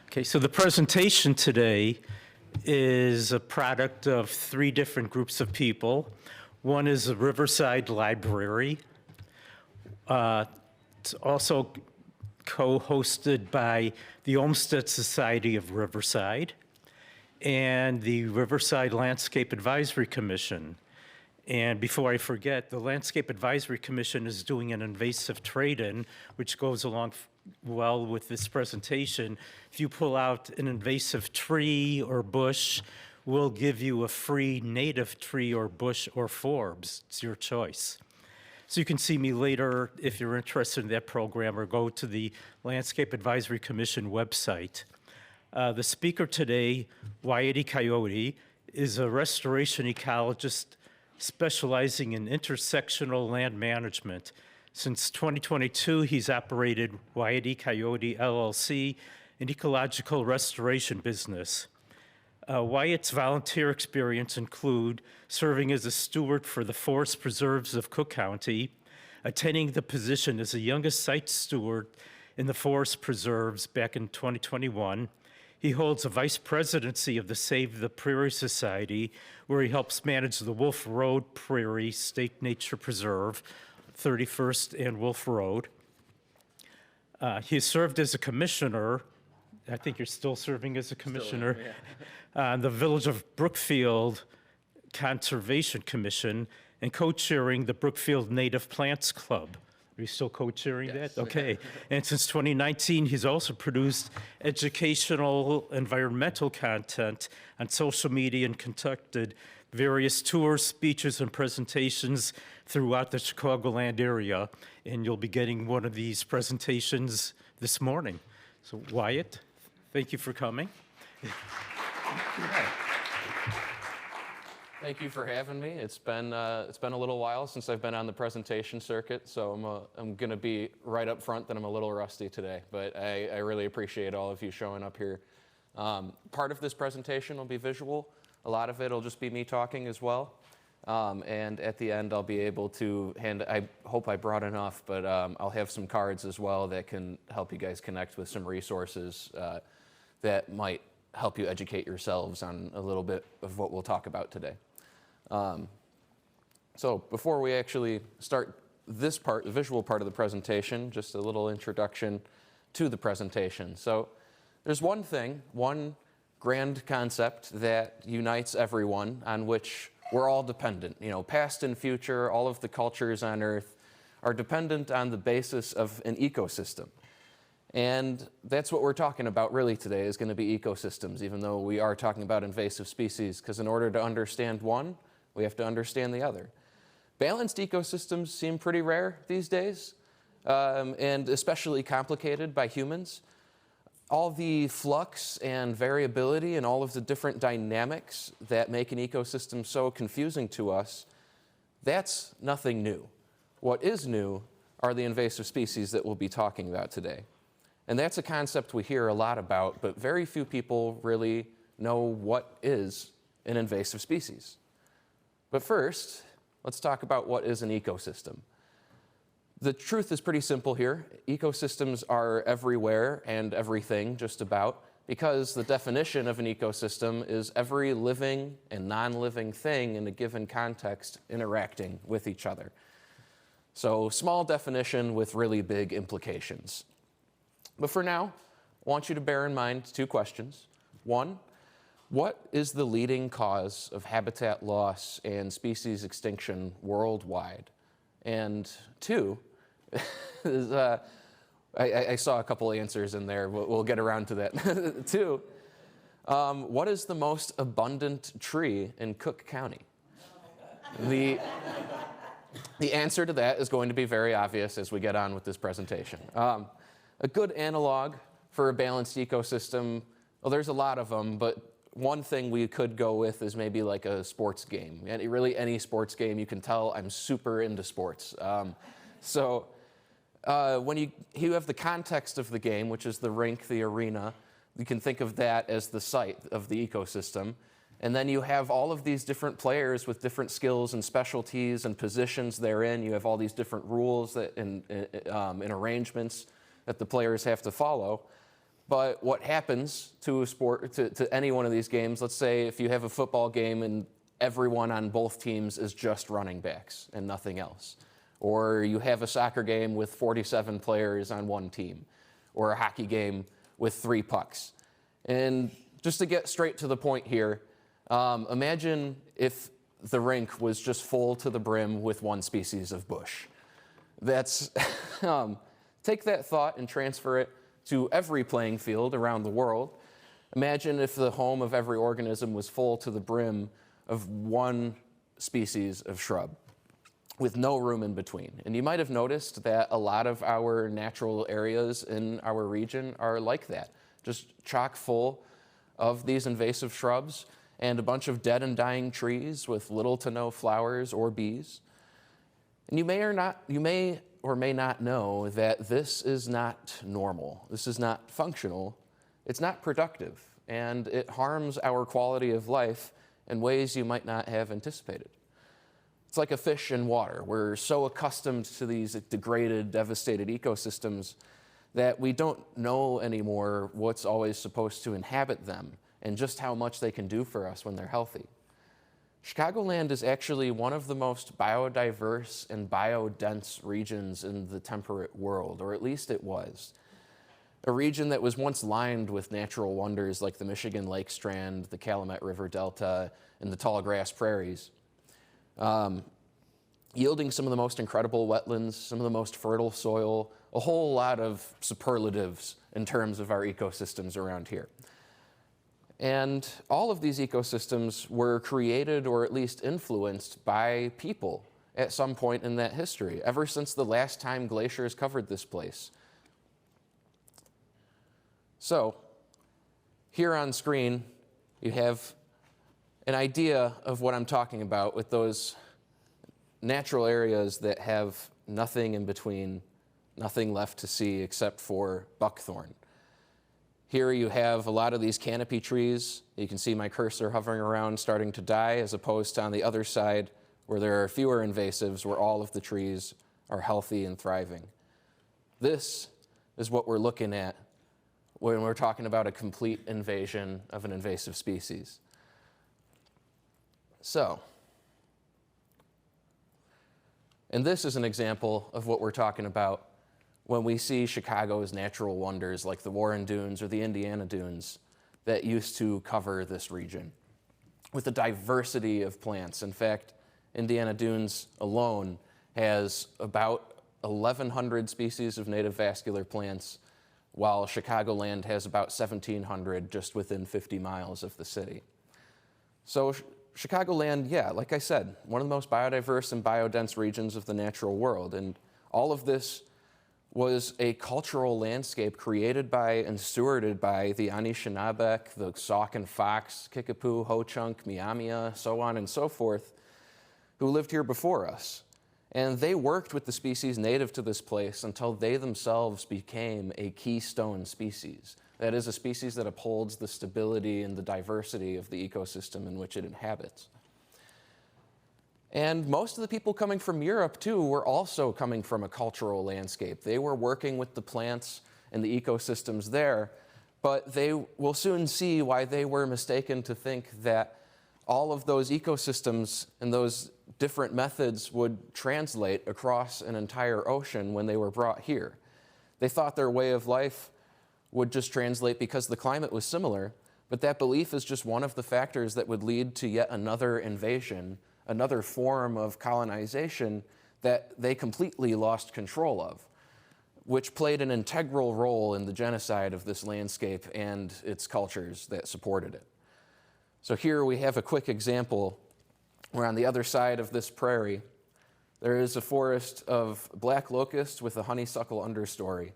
Okay, so the presentation today is a product of three different groups of people. One is the Riverside Library. It's also co-hosted by the Olmsted Society of Riverside and the Riverside Landscape Advisory Commission. And before I forget, the Landscape Advisory Commission is doing an invasive trade-in, which goes along well with this presentation. If you pull out an invasive tree or bush, we'll give you a free native tree or bush or forbs. It's your choice. So you can see me later if you're interested in that program, or go to the Landscape Advisory Commission website. The speaker today, Wyatt is a restoration ecologist specializing in intersectional land management. Since 2022, he's operated Wyatt Coyote LLC, an ecological restoration business. Wyatt's volunteer experience include serving as a steward for the forest preserves of Cook County, attaining the position as the youngest site steward in the forest preserves back in 2021. He holds a vice presidency of the Save the Prairie Society, where he helps manage the Wolf Road Prairie State Nature Preserve, 31st and Wolf Road. He has served as a commissioner. I think you're still serving as a commissioner. Still, yeah. The Village of Brookfield Conservation Commission, and co-chairing the Brookfield Native Plants Club. Are you still co-chairing that? Okay. And since 2019, he's also produced educational environmental content on social media and conducted various tours, speeches, and presentations throughout the Chicagoland area. And you'll be getting one of these presentations this morning. So Wyatt, thank you for coming. Thank you for having me. It's been a little while since I've been on the presentation circuit, so I'm going to be right up front that I'm a little rusty today, but I really appreciate all of you showing up here. Part of this presentation will be visual. A lot of it will just be me talking as well. And at the end, I'll be able to I hope I brought enough, but I'll have some cards as well that can help you guys connect with some resources that might help you educate yourselves on a little bit of what we'll talk about today. So before we actually start this part, the visual part of the presentation, just a little introduction to the presentation. So there's one grand concept that unites everyone, on which we're all dependent. You know, past and future, all of the cultures on Earth are dependent on the basis of an ecosystem. And that's what we're talking about really today, is going to be ecosystems, even though we are talking about invasive species, because in order to understand one, we have to understand the other. Balanced ecosystems seem pretty rare these days, and especially complicated by humans. All the flux and variability and all of the different dynamics that make an ecosystem so confusing to us, that's nothing new. What is new are the invasive species that we'll be talking about today. And that's a concept we hear a lot about, but very few people really know what is an invasive species. But first, let's talk about what is an ecosystem. The truth is pretty simple here. Ecosystems are everywhere and everything, just about, because the definition of an ecosystem is every living and non-living thing in a given context interacting with each other. So small definition with really big implications. But for now, I want you to bear in mind two questions. One, what is the leading cause of habitat loss and species extinction worldwide? And two, I saw a couple answers in there. We'll get around to that. Two, what is the most abundant tree in Cook County? The answer to that is going to be very obvious as we get on with this presentation. A good analog for a balanced ecosystem, well, there's a lot of them, but one thing we could go with is maybe like a sports game. And really any sports game, you can tell I'm super into sports. When you have the context of the game, which is the rink, the arena, you can think of that as the site of the ecosystem. And then you have all of these different players with different skills and specialties and positions therein. You have all these different rules that and arrangements that the players have to follow. But what happens to a sport, to any one of these games, let's say if you have a football game and everyone on both teams is just running backs and nothing else. Or you have a soccer game with 47 players on one team. Or a hockey game with 3 pucks. And just to get straight to the point here, imagine if the rink was just full to the brim with one species of bush. That's, take that thought and transfer it to every playing field around the world. Imagine if the home of every organism was full to the brim of one species of shrub with no room in between. And you might have noticed that a lot of our natural areas in our region are like that, just chock full of these invasive shrubs and a bunch of dead and dying trees with little to no flowers or bees. And you may or may not know that this is not normal. This is not functional. It's not productive, and it harms our quality of life in ways you might not have anticipated. It's like a fish in water. We're so accustomed to these degraded, devastated ecosystems that we don't know anymore what's always supposed to inhabit them and just how much they can do for us when they're healthy. Chicagoland is actually one of the most biodiverse and biodense regions in the temperate world, or at least it was. A region that was once lined with natural wonders like the Michigan Lake Strand, the Calumet River Delta, and the tall grass prairies, yielding some of the most incredible wetlands, some of the most fertile soil, a whole lot of superlatives in terms of our ecosystems around here. And all of these ecosystems were created or at least influenced by people at some point in that history, ever since the last time glaciers covered this place. So, here on screen, you have an idea of what I'm talking about with those natural areas that have nothing in between, nothing left to see except for buckthorn. Here you have a lot of these canopy trees. You can see my cursor hovering around starting to die, as opposed to on the other side where there are fewer invasives, where all of the trees are healthy and thriving. This is what we're looking at when we're talking about a complete invasion of an invasive species. So, and this is an example of what we're talking about when we see Chicago's natural wonders like the Warren Dunes or the Indiana Dunes that used to cover this region with a diversity of plants. In fact, Indiana Dunes alone has about 1,100 species of native vascular plants, while Chicagoland has about 1,700 just within 50 miles of the city. So Chicagoland, yeah, like I said, one of the most biodiverse and biodense regions of the natural world. And all of this was a cultural landscape created by and stewarded by the Anishinaabe, the Sauk and Fox, Kickapoo, Ho-Chunk, Miamia, so on and so forth, who lived here before us. And they worked with the species native to this place until they themselves became a keystone species. That is, a species that upholds the stability and the diversity of the ecosystem in which it inhabits. And most of the people coming from Europe, too, were also coming from a cultural landscape. They were working with the plants and the ecosystems there, but they will soon see why they were mistaken to think that all of those ecosystems and those different methods would translate across an entire ocean when they were brought here. They thought their way of life would just translate because the climate was similar, but that belief is just one of the factors that would lead to yet another invasion, another form of colonization that they completely lost control of, which played an integral role in the genocide of this landscape and its cultures that supported it. So here we have a quick example where on the other side of this prairie, there is a forest of black locust with a honeysuckle understory.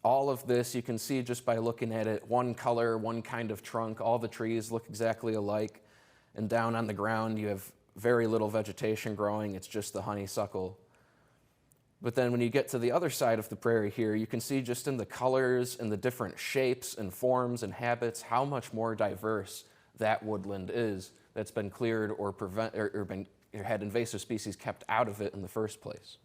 All of this you can see just by looking at it, one color, one kind of trunk, all the trees look exactly alike, and down on the ground you have very little vegetation growing, it's just the honeysuckle. But then when you get to the other side of the prairie here, you can see just in the colors and the different shapes and forms and habits how much more diverse that woodland is that's been cleared or had invasive species kept out of it in the first place.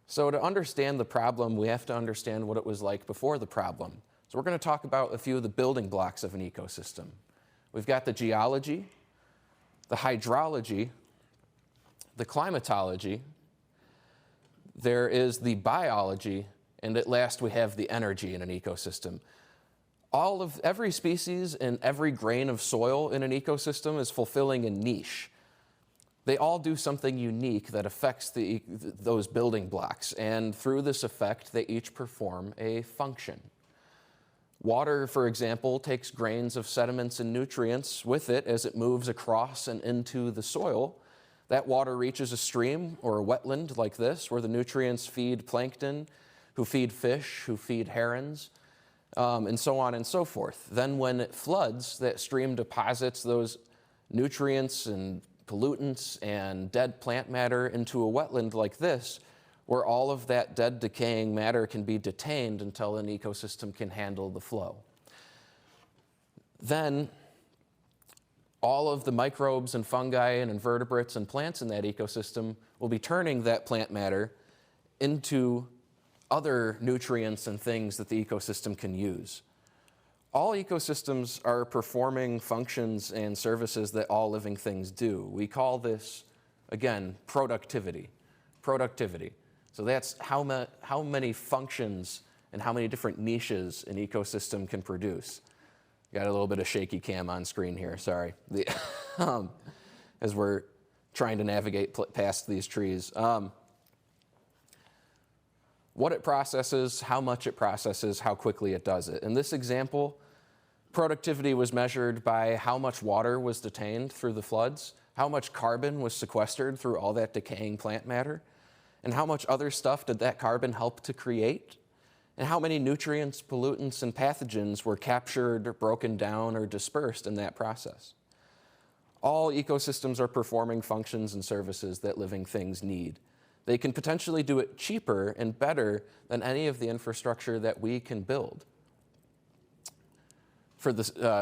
So to understand the problem, we have to understand what it was like before the problem. So we're going to talk about a few of the building blocks of an ecosystem. We've got the geology, the hydrology, the climatology, there is the biology, and at last we have the energy in an ecosystem. Every species and every grain of soil in an ecosystem is fulfilling a niche. They all do something unique that affects those building blocks, and through this effect, they each perform a function. Water, for example, takes grains of sediments and nutrients with it as it moves across and into the soil. That water reaches a stream or a wetland like this, where the nutrients feed plankton, who feed fish, who feed herons, and so on and so forth. Then when it floods, that stream deposits those nutrients and pollutants and dead plant matter into a wetland like this, where all of that dead decaying matter can be detained until an ecosystem can handle the flow. Then all of the microbes and fungi and invertebrates and plants in that ecosystem will be turning that plant matter into other nutrients and things that the ecosystem can use. All ecosystems are performing functions and services that all living things do. We call this, again, productivity. Productivity. So that's how many functions and how many different niches an ecosystem can produce. Got a little bit of shaky cam on screen here, sorry. As we're trying to navigate past these trees. What it processes, how much it processes, how quickly it does it. In this example, productivity was measured by how much water was detained through the floods, how much carbon was sequestered through all that decaying plant matter, and how much other stuff did that carbon help to create, and how many nutrients, pollutants, and pathogens were captured, broken down, or dispersed in that process. All ecosystems are performing functions and services that living things need. They can potentially do it cheaper and better than any of the infrastructure that we can build for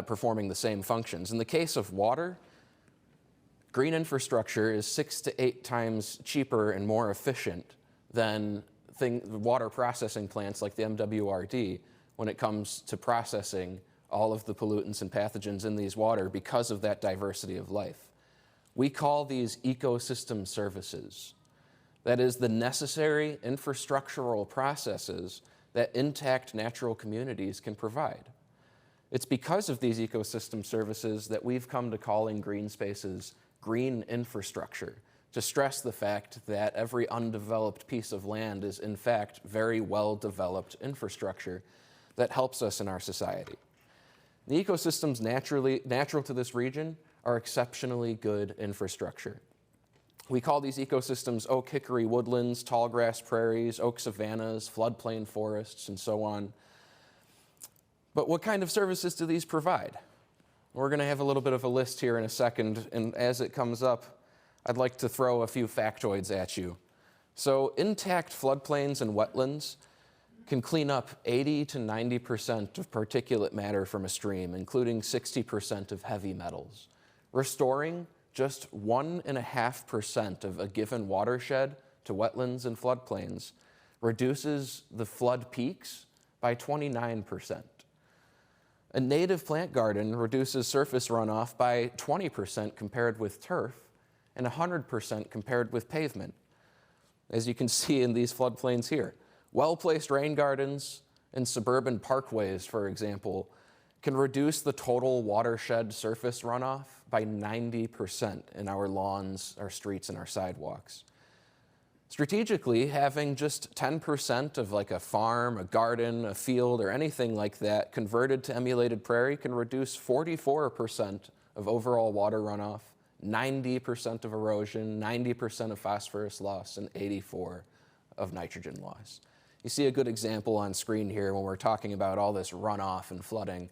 performing the same functions. In the case of water, green infrastructure is 6 to 8 times cheaper and more efficient than water processing plants like the MWRD when it comes to processing all of the pollutants and pathogens in these water because of that diversity of life. We call these ecosystem services. That is the necessary infrastructural processes that intact natural communities can provide. It's because of these ecosystem services that we've come to calling green spaces green infrastructure, to stress the fact that every undeveloped piece of land is in fact very well-developed infrastructure that helps us in our society. The ecosystems natural to this region are exceptionally good infrastructure. We call these ecosystems oak hickory woodlands, tall grass prairies, oak savannas, floodplain forests, and so on. But what kind of services do these provide? We're going to have a little bit of a list here in a second, and as it comes up, I'd like to throw a few factoids at you. So intact floodplains and wetlands can clean up 80 to 90% of particulate matter from a stream, including 60% of heavy metals. Restoring just 1.5% of a given watershed to wetlands and floodplains reduces the flood peaks by 29%. A native plant garden reduces surface runoff by 20% compared with turf and 100% compared with pavement, as you can see in these floodplains here. Well-placed rain gardens and suburban parkways, for example, can reduce the total watershed surface runoff by 90% in our lawns, our streets, and our sidewalks. Strategically, having just 10% of like a farm, a garden, a field, or anything like that converted to emulated prairie can reduce 44% of overall water runoff, 90% of erosion, 90% of phosphorus loss, and 84% of nitrogen loss. You see a good example on screen here when we're talking about all this runoff and flooding,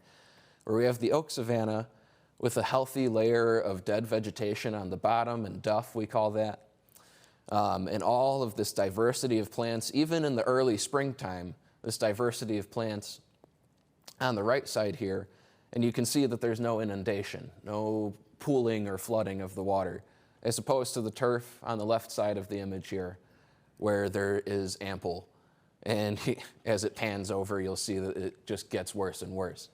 where we have the oak savanna with a healthy layer of dead vegetation on the bottom, and duff we call that, and all of this diversity of plants, even in the early springtime, this diversity of plants on the right side here, and you can see that there's no inundation, no pooling or flooding of the water, as opposed to the turf on the left side of the image here, where there is ample And as it pans over, you'll see that it just gets worse and worse.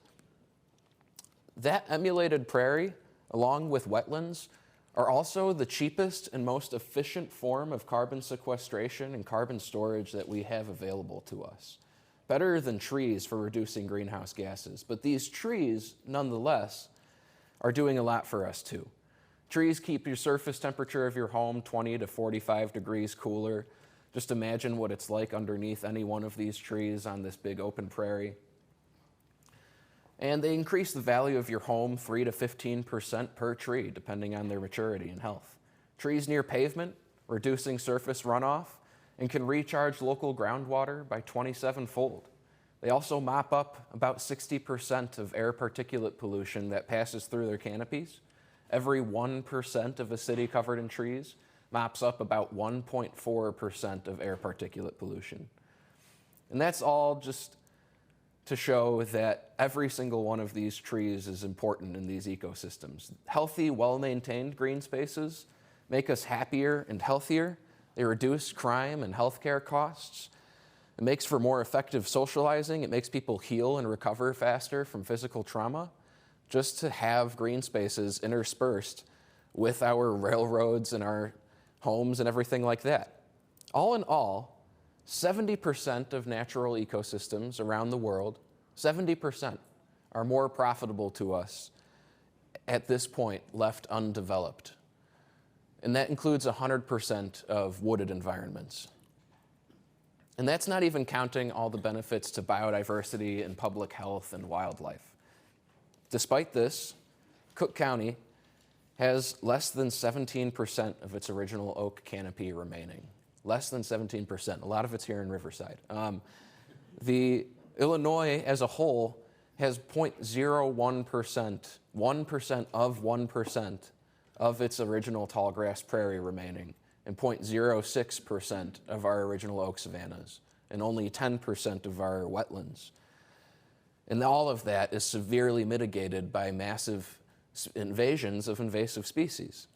That emulated prairie, along with wetlands, are also the cheapest and most efficient form of carbon sequestration and carbon storage that we have available to us. Better than trees for reducing greenhouse gases. But these trees, nonetheless, are doing a lot for us too. Trees keep your surface temperature of your home 20 to 45 degrees cooler. Just imagine what it's like underneath any one of these trees on this big open prairie. And they increase the value of your home 3 to 15% per tree, depending on their maturity and health. Trees near pavement, reducing surface runoff, and can recharge local groundwater by 27-fold. They also mop up about 60% of air particulate pollution that passes through their canopies. Every 1% of a city covered in trees mops up about 1.4% of air particulate pollution. And that's all just to show that every single one of these trees is important in these ecosystems. Healthy, well-maintained green spaces make us happier and healthier. They reduce crime and healthcare costs. It makes for more effective socializing. It makes people heal and recover faster from physical trauma. Just to have green spaces interspersed with our railroads and our homes and everything like that. All in all, 70% of natural ecosystems around the world, 70%, are more profitable to us at this point left undeveloped. And that includes 100% of wooded environments. And that's not even counting all the benefits to biodiversity and public health and wildlife. Despite this, Cook County has less than 17% of its original oak canopy remaining. Less than 17%. A lot of it's here in Riverside. The Illinois as a whole has 0.01%, 1% of 1% of its original tallgrass prairie remaining, and 0.06% of our original oak savannas, and only 10% of our wetlands. And all of that is severely mitigated by massive invasions of invasive species.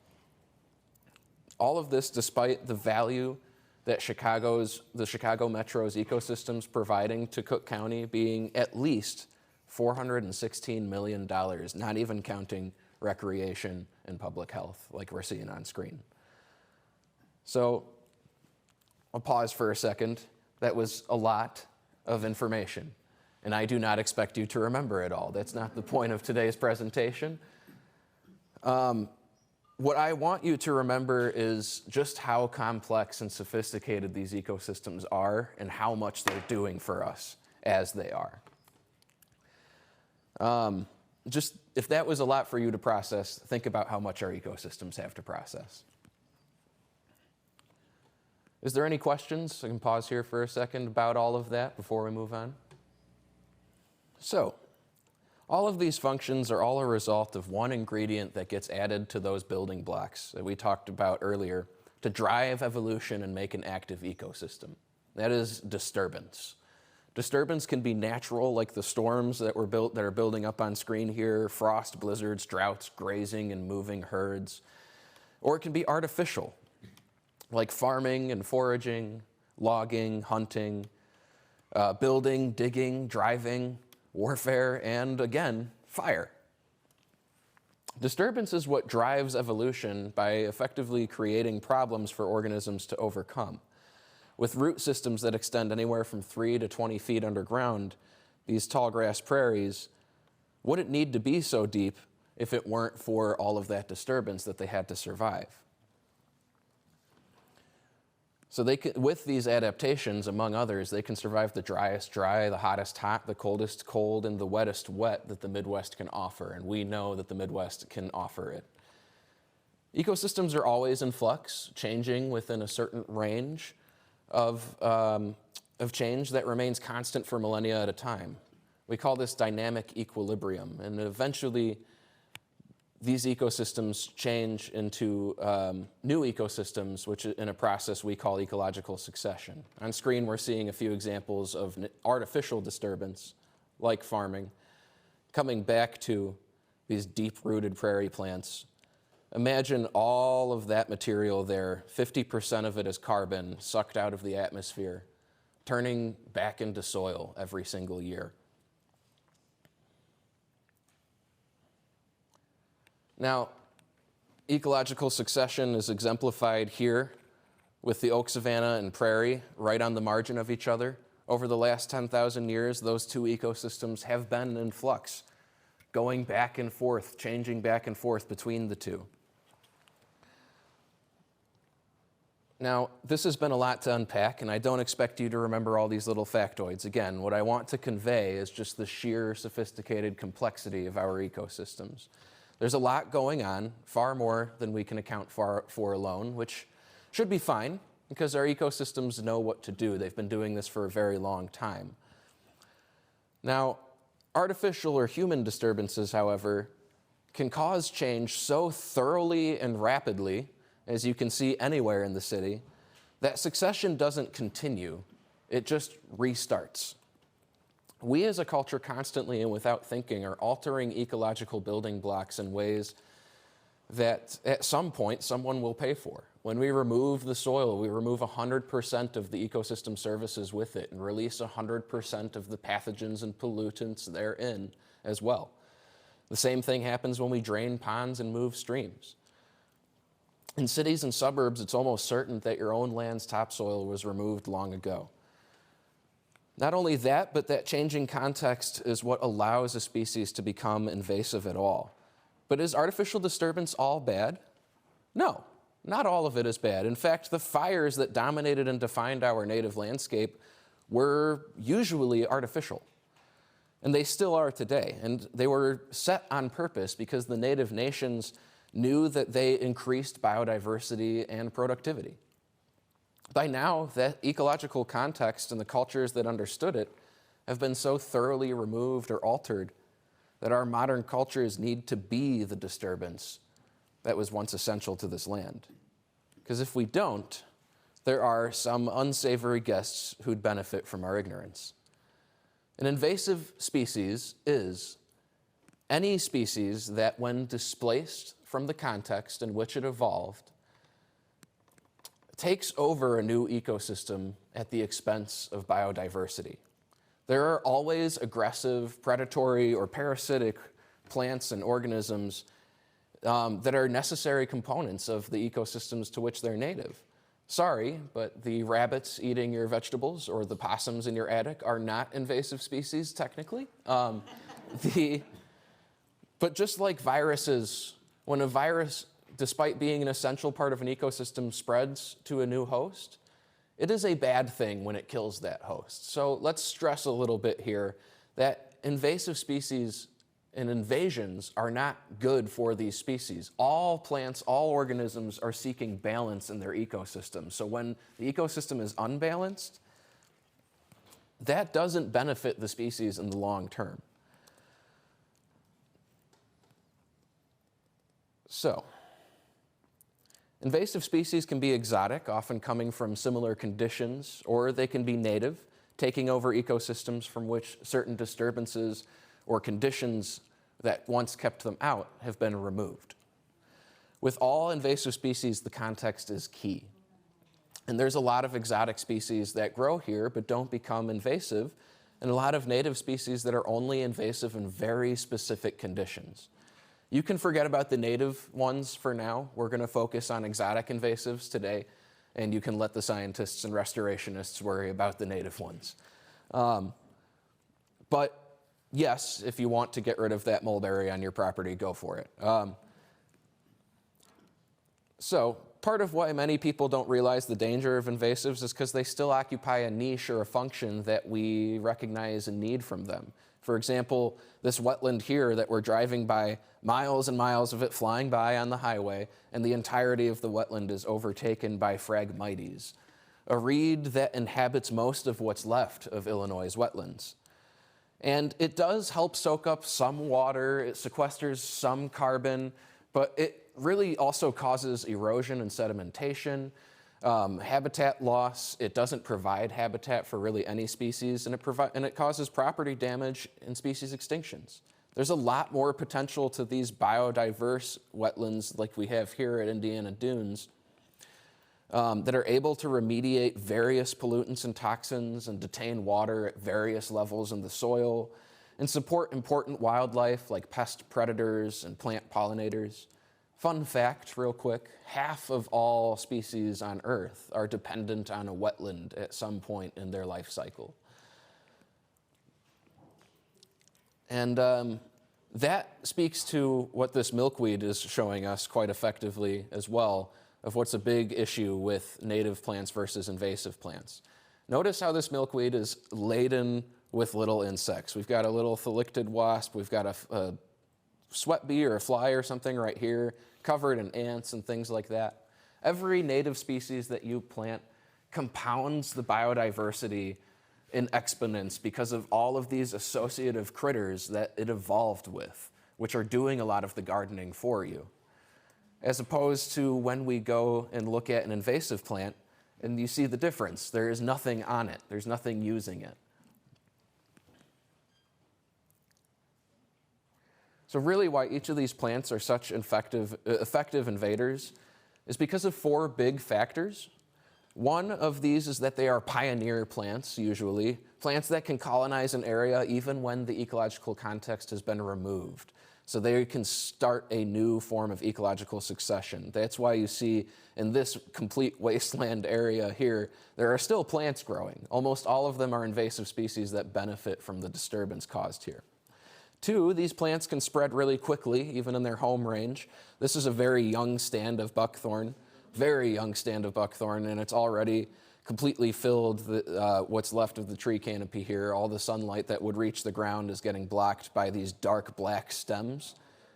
All of this despite the value that the Chicago Metro's ecosystems providing to Cook County being at least $416 million, not even counting recreation and public health like we're seeing on screen. So I'll pause for a second. That was a lot of information, and I do not expect you to remember it all. That's not the point of today's presentation. What I want you to remember is just how complex and sophisticated these ecosystems are and how much they're doing for us as they are. Just if that was a lot for you to process, think about how much our ecosystems have to process. Is there any questions? I can pause here for a second about all of that before we move on. So, all of these functions are all a result of one ingredient that gets added to those building blocks that we talked about earlier to drive evolution and make an active ecosystem. That is disturbance. Disturbance can be natural, like the storms that are building up on screen here, frost, blizzards, droughts, grazing and moving herds. Or it can be artificial, like farming and foraging, logging, hunting, building, digging, driving, warfare, and again, fire. Disturbance is what drives evolution by effectively creating problems for organisms to overcome. With root systems that extend anywhere from 3 to 20 feet underground, these tallgrass prairies wouldn't need to be so deep if it weren't for all of that disturbance that they had to survive. So with these adaptations, among others, they can survive the driest dry, the hottest hot, the coldest cold, and the wettest wet that the Midwest can offer, and we know that the Midwest can offer it. Ecosystems are always in flux, changing within a certain range of change that remains constant for millennia at a time. We call this dynamic equilibrium, and eventually these ecosystems change into new ecosystems, which in a process we call ecological succession. On screen, we're seeing a few examples of artificial disturbance, like farming, coming back to these deep-rooted prairie plants. Imagine all of that material there, 50% of it is carbon sucked out of the atmosphere, turning back into soil every single year. Now, ecological succession is exemplified here with the oak savanna and prairie right on the margin of each other. Over the last 10,000 years, those two ecosystems have been in flux, going back and forth, changing back and forth between the two. Now, this has been a lot to unpack, and I don't expect you to remember all these little factoids. Again, what I want to convey is just the sheer sophisticated complexity of our ecosystems. There's a lot going on, far more than we can account for alone, which should be fine, because our ecosystems know what to do. They've been doing this for a very long time. Now, artificial or human disturbances, however, can cause change so thoroughly and rapidly, as you can see anywhere in the city, that succession doesn't continue, it just restarts. We as a culture constantly and without thinking are altering ecological building blocks in ways that at some point someone will pay for. When we remove the soil, we remove 100% of the ecosystem services with it and release 100% of the pathogens and pollutants therein as well. The same thing happens when we drain ponds and move streams. In cities and suburbs, it's almost certain that your own land's topsoil was removed long ago. Not only that, but that changing context is what allows a species to become invasive at all. But is artificial disturbance all bad? No, not all of it is bad. In fact, the fires that dominated and defined our native landscape were usually artificial. And they still are today. And they were set on purpose because the native nations knew that they increased biodiversity and productivity. By now, that ecological context and the cultures that understood it have been so thoroughly removed or altered that our modern cultures need to be the disturbance that was once essential to this land. Because if we don't, there are some unsavory guests who'd benefit from our ignorance. An invasive species is any species that, when displaced from the context in which it evolved, takes over a new ecosystem at the expense of biodiversity. There are always aggressive, predatory, or parasitic plants and organisms that are necessary components of the ecosystems to which they're native. Sorry, but the rabbits eating your vegetables or the possums in your attic are not invasive species, technically. But just like viruses, when a virus, despite being an essential part of an ecosystem, spreads to a new host, it is a bad thing when it kills that host. So let's stress a little bit here that invasive species and invasions are not good for these species. All plants, all organisms are seeking balance in their ecosystem. So when the ecosystem is unbalanced, that doesn't benefit the species in the long term. So, invasive species can be exotic, often coming from similar conditions, or they can be native, taking over ecosystems from which certain disturbances or conditions that once kept them out have been removed. With all invasive species, the context is key. And there's a lot of exotic species that grow here but don't become invasive, and a lot of native species that are only invasive in very specific conditions. You can forget about the native ones for now. We're going to focus on exotic invasives today, and you can let the scientists and restorationists worry about the native ones. But yes, if you want to get rid of that mulberry on your property, go for it. So part of why many people don't realize the danger of invasives is because they still occupy a niche or a function that we recognize and need from them. For example, this wetland here that we're driving by, miles and miles of it flying by on the highway, and the entirety of the wetland is overtaken by Phragmites, a reed that inhabits most of what's left of Illinois' wetlands. And it does help soak up some water, it sequesters some carbon, but it really also causes erosion and sedimentation, habitat loss. It doesn't provide habitat for really any species, and it causes property damage and species extinctions. There's a lot more potential to these biodiverse wetlands like we have here at Indiana Dunes that are able to remediate various pollutants and toxins and detain water at various levels in the soil and support important wildlife like pest predators and plant pollinators. Fun fact, real quick, half of all species on Earth are dependent on a wetland at some point in their life cycle. And that speaks to what this milkweed is showing us quite effectively as well, of what's a big issue with native plants versus invasive plants. Notice how this milkweed is laden with little insects. We've got a little thalictid wasp, we've got a sweat bee or a fly or something right here, covered in ants and things like that. Every native species that you plant compounds the biodiversity in exponents because of all of these associative critters that it evolved with, which are doing a lot of the gardening for you. As opposed to when we go and look at an invasive plant and you see the difference. There is nothing on it. There's nothing using it. So really why each of these plants are such effective invaders is because of 4 big factors. One of these is that they are pioneer plants, usually, plants that can colonize an area even when the ecological context has been removed. So they can start a new form of ecological succession. That's why you see in this complete wasteland area here, there are still plants growing. Almost all of them are invasive species that benefit from the disturbance caused here. 2, these plants can spread really quickly, even in their home range. This is a very young stand of buckthorn, and it's already completely filled what's left of the tree canopy here. All the sunlight that would reach the ground is getting blocked by these dark black stems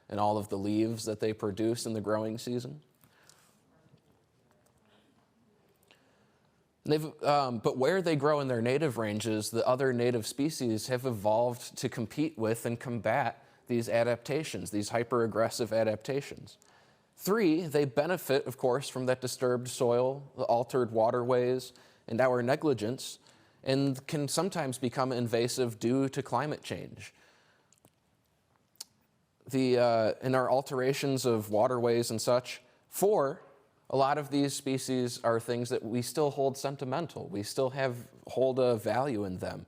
and all of the leaves that they produce in the growing season. But where they grow in their native ranges, the other native species have evolved to compete with and combat these adaptations, these hyper-aggressive adaptations. 3, they benefit, of course, from that disturbed soil, the altered waterways, and our negligence, and can sometimes become invasive due to climate change. In our alterations of waterways and such, 4, a lot of these species are things that we still hold sentimental. We still hold a value in them.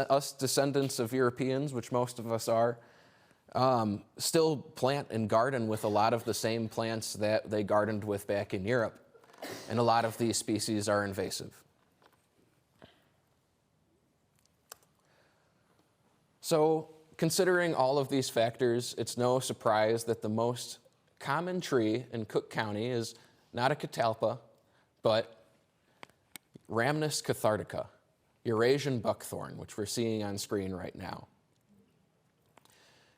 Us descendants of Europeans, which most of us are, still plant and garden with a lot of the same plants that they gardened with back in Europe. And a lot of these species are invasive. So, considering all of these factors, it's no surprise that the most common tree in Cook County is not a catalpa, but Rhamnus cathartica, Eurasian buckthorn, which we're seeing on screen right now.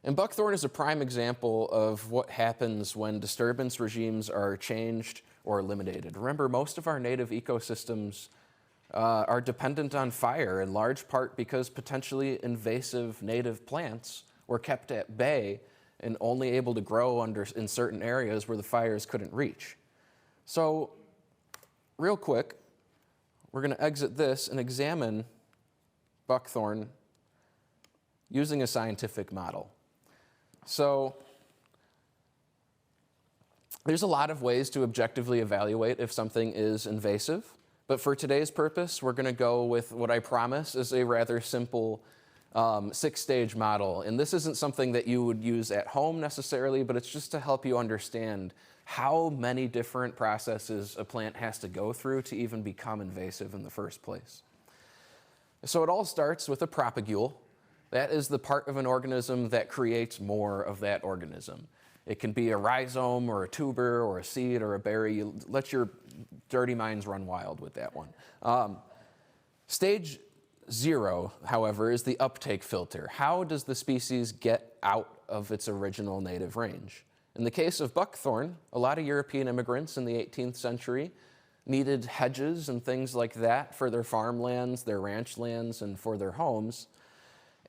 And buckthorn is a prime example of what happens when disturbance regimes are changed or eliminated. Remember, most of our native ecosystems are dependent on fire, in large part because potentially invasive native plants were kept at bay and only able to grow in certain areas where the fires couldn't reach. So, real quick, we're going to exit this and examine buckthorn using a scientific model. So, there's a lot of ways to objectively evaluate if something is invasive, but for today's purpose, we're going to go with what I promise is a rather simple 6-stage model. And this isn't something that you would use at home necessarily, but it's just to help you understand how many different processes a plant has to go through to even become invasive in the first place. So it all starts with a propagule. That is the part of an organism that creates more of that organism. It can be a rhizome or a tuber or a seed or a berry. You let your dirty minds run wild with that one. Stage 0, however, is the uptake filter. How does the species get out of its original native range? In the case of buckthorn, a lot of European immigrants in the 18th century needed hedges and things like that for their farmlands, their ranch lands, and for their homes.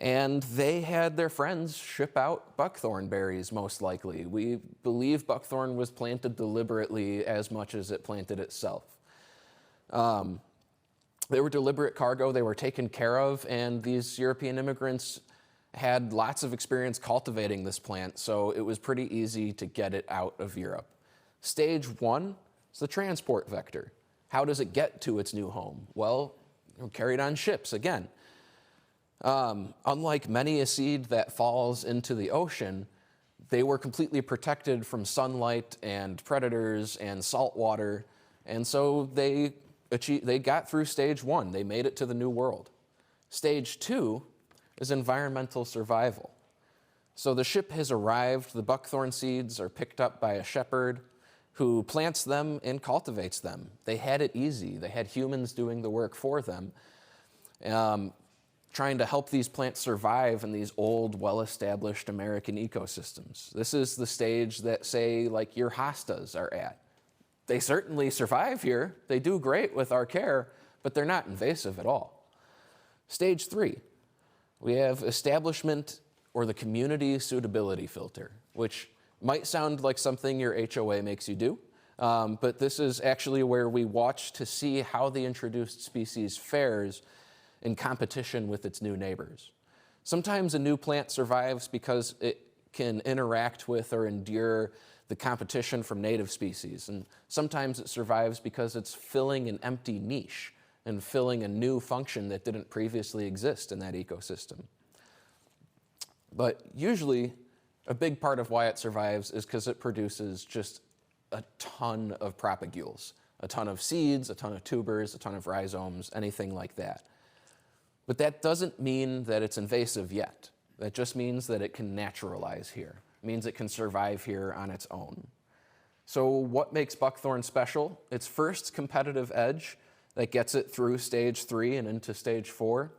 And they had their friends ship out buckthorn berries, most likely. We believe buckthorn was planted deliberately as much as it planted itself. They were deliberate cargo, they were taken care of, and these European immigrants had lots of experience cultivating this plant, so it was pretty easy to get it out of Europe. Stage 1 It's the transport vector. How does it get to its new home? Well, carried on ships again. Unlike many a seed that falls into the ocean, they were completely protected from sunlight and predators and salt water, and so they got through stage 1. They made it to the New World. Stage 2 is environmental survival. So the ship has arrived, the buckthorn seeds are picked up by a shepherd who plants them and cultivates them. They had it easy. They had humans doing the work for them, trying to help these plants survive in these old, well-established American ecosystems. This is the stage that, say, like your hostas are at. They certainly survive here. They do great with our care, but they're not invasive at all. Stage 3, we have establishment or the community suitability filter, which might sound like something your HOA makes you do, but this is actually where we watch to see how the introduced species fares in competition with its new neighbors. Sometimes a new plant survives because it can interact with or endure the competition from native species, and sometimes it survives because it's filling an empty niche and filling a new function that didn't previously exist in that ecosystem. But usually, a big part of why it survives is because it produces just a ton of propagules, a ton of seeds, a ton of tubers, a ton of rhizomes, anything like that. But that doesn't mean that it's invasive yet. That just means that it can naturalize here. It means it can survive here on its own. So what makes buckthorn special? Its first competitive edge that gets it through stage 3 and into stage 4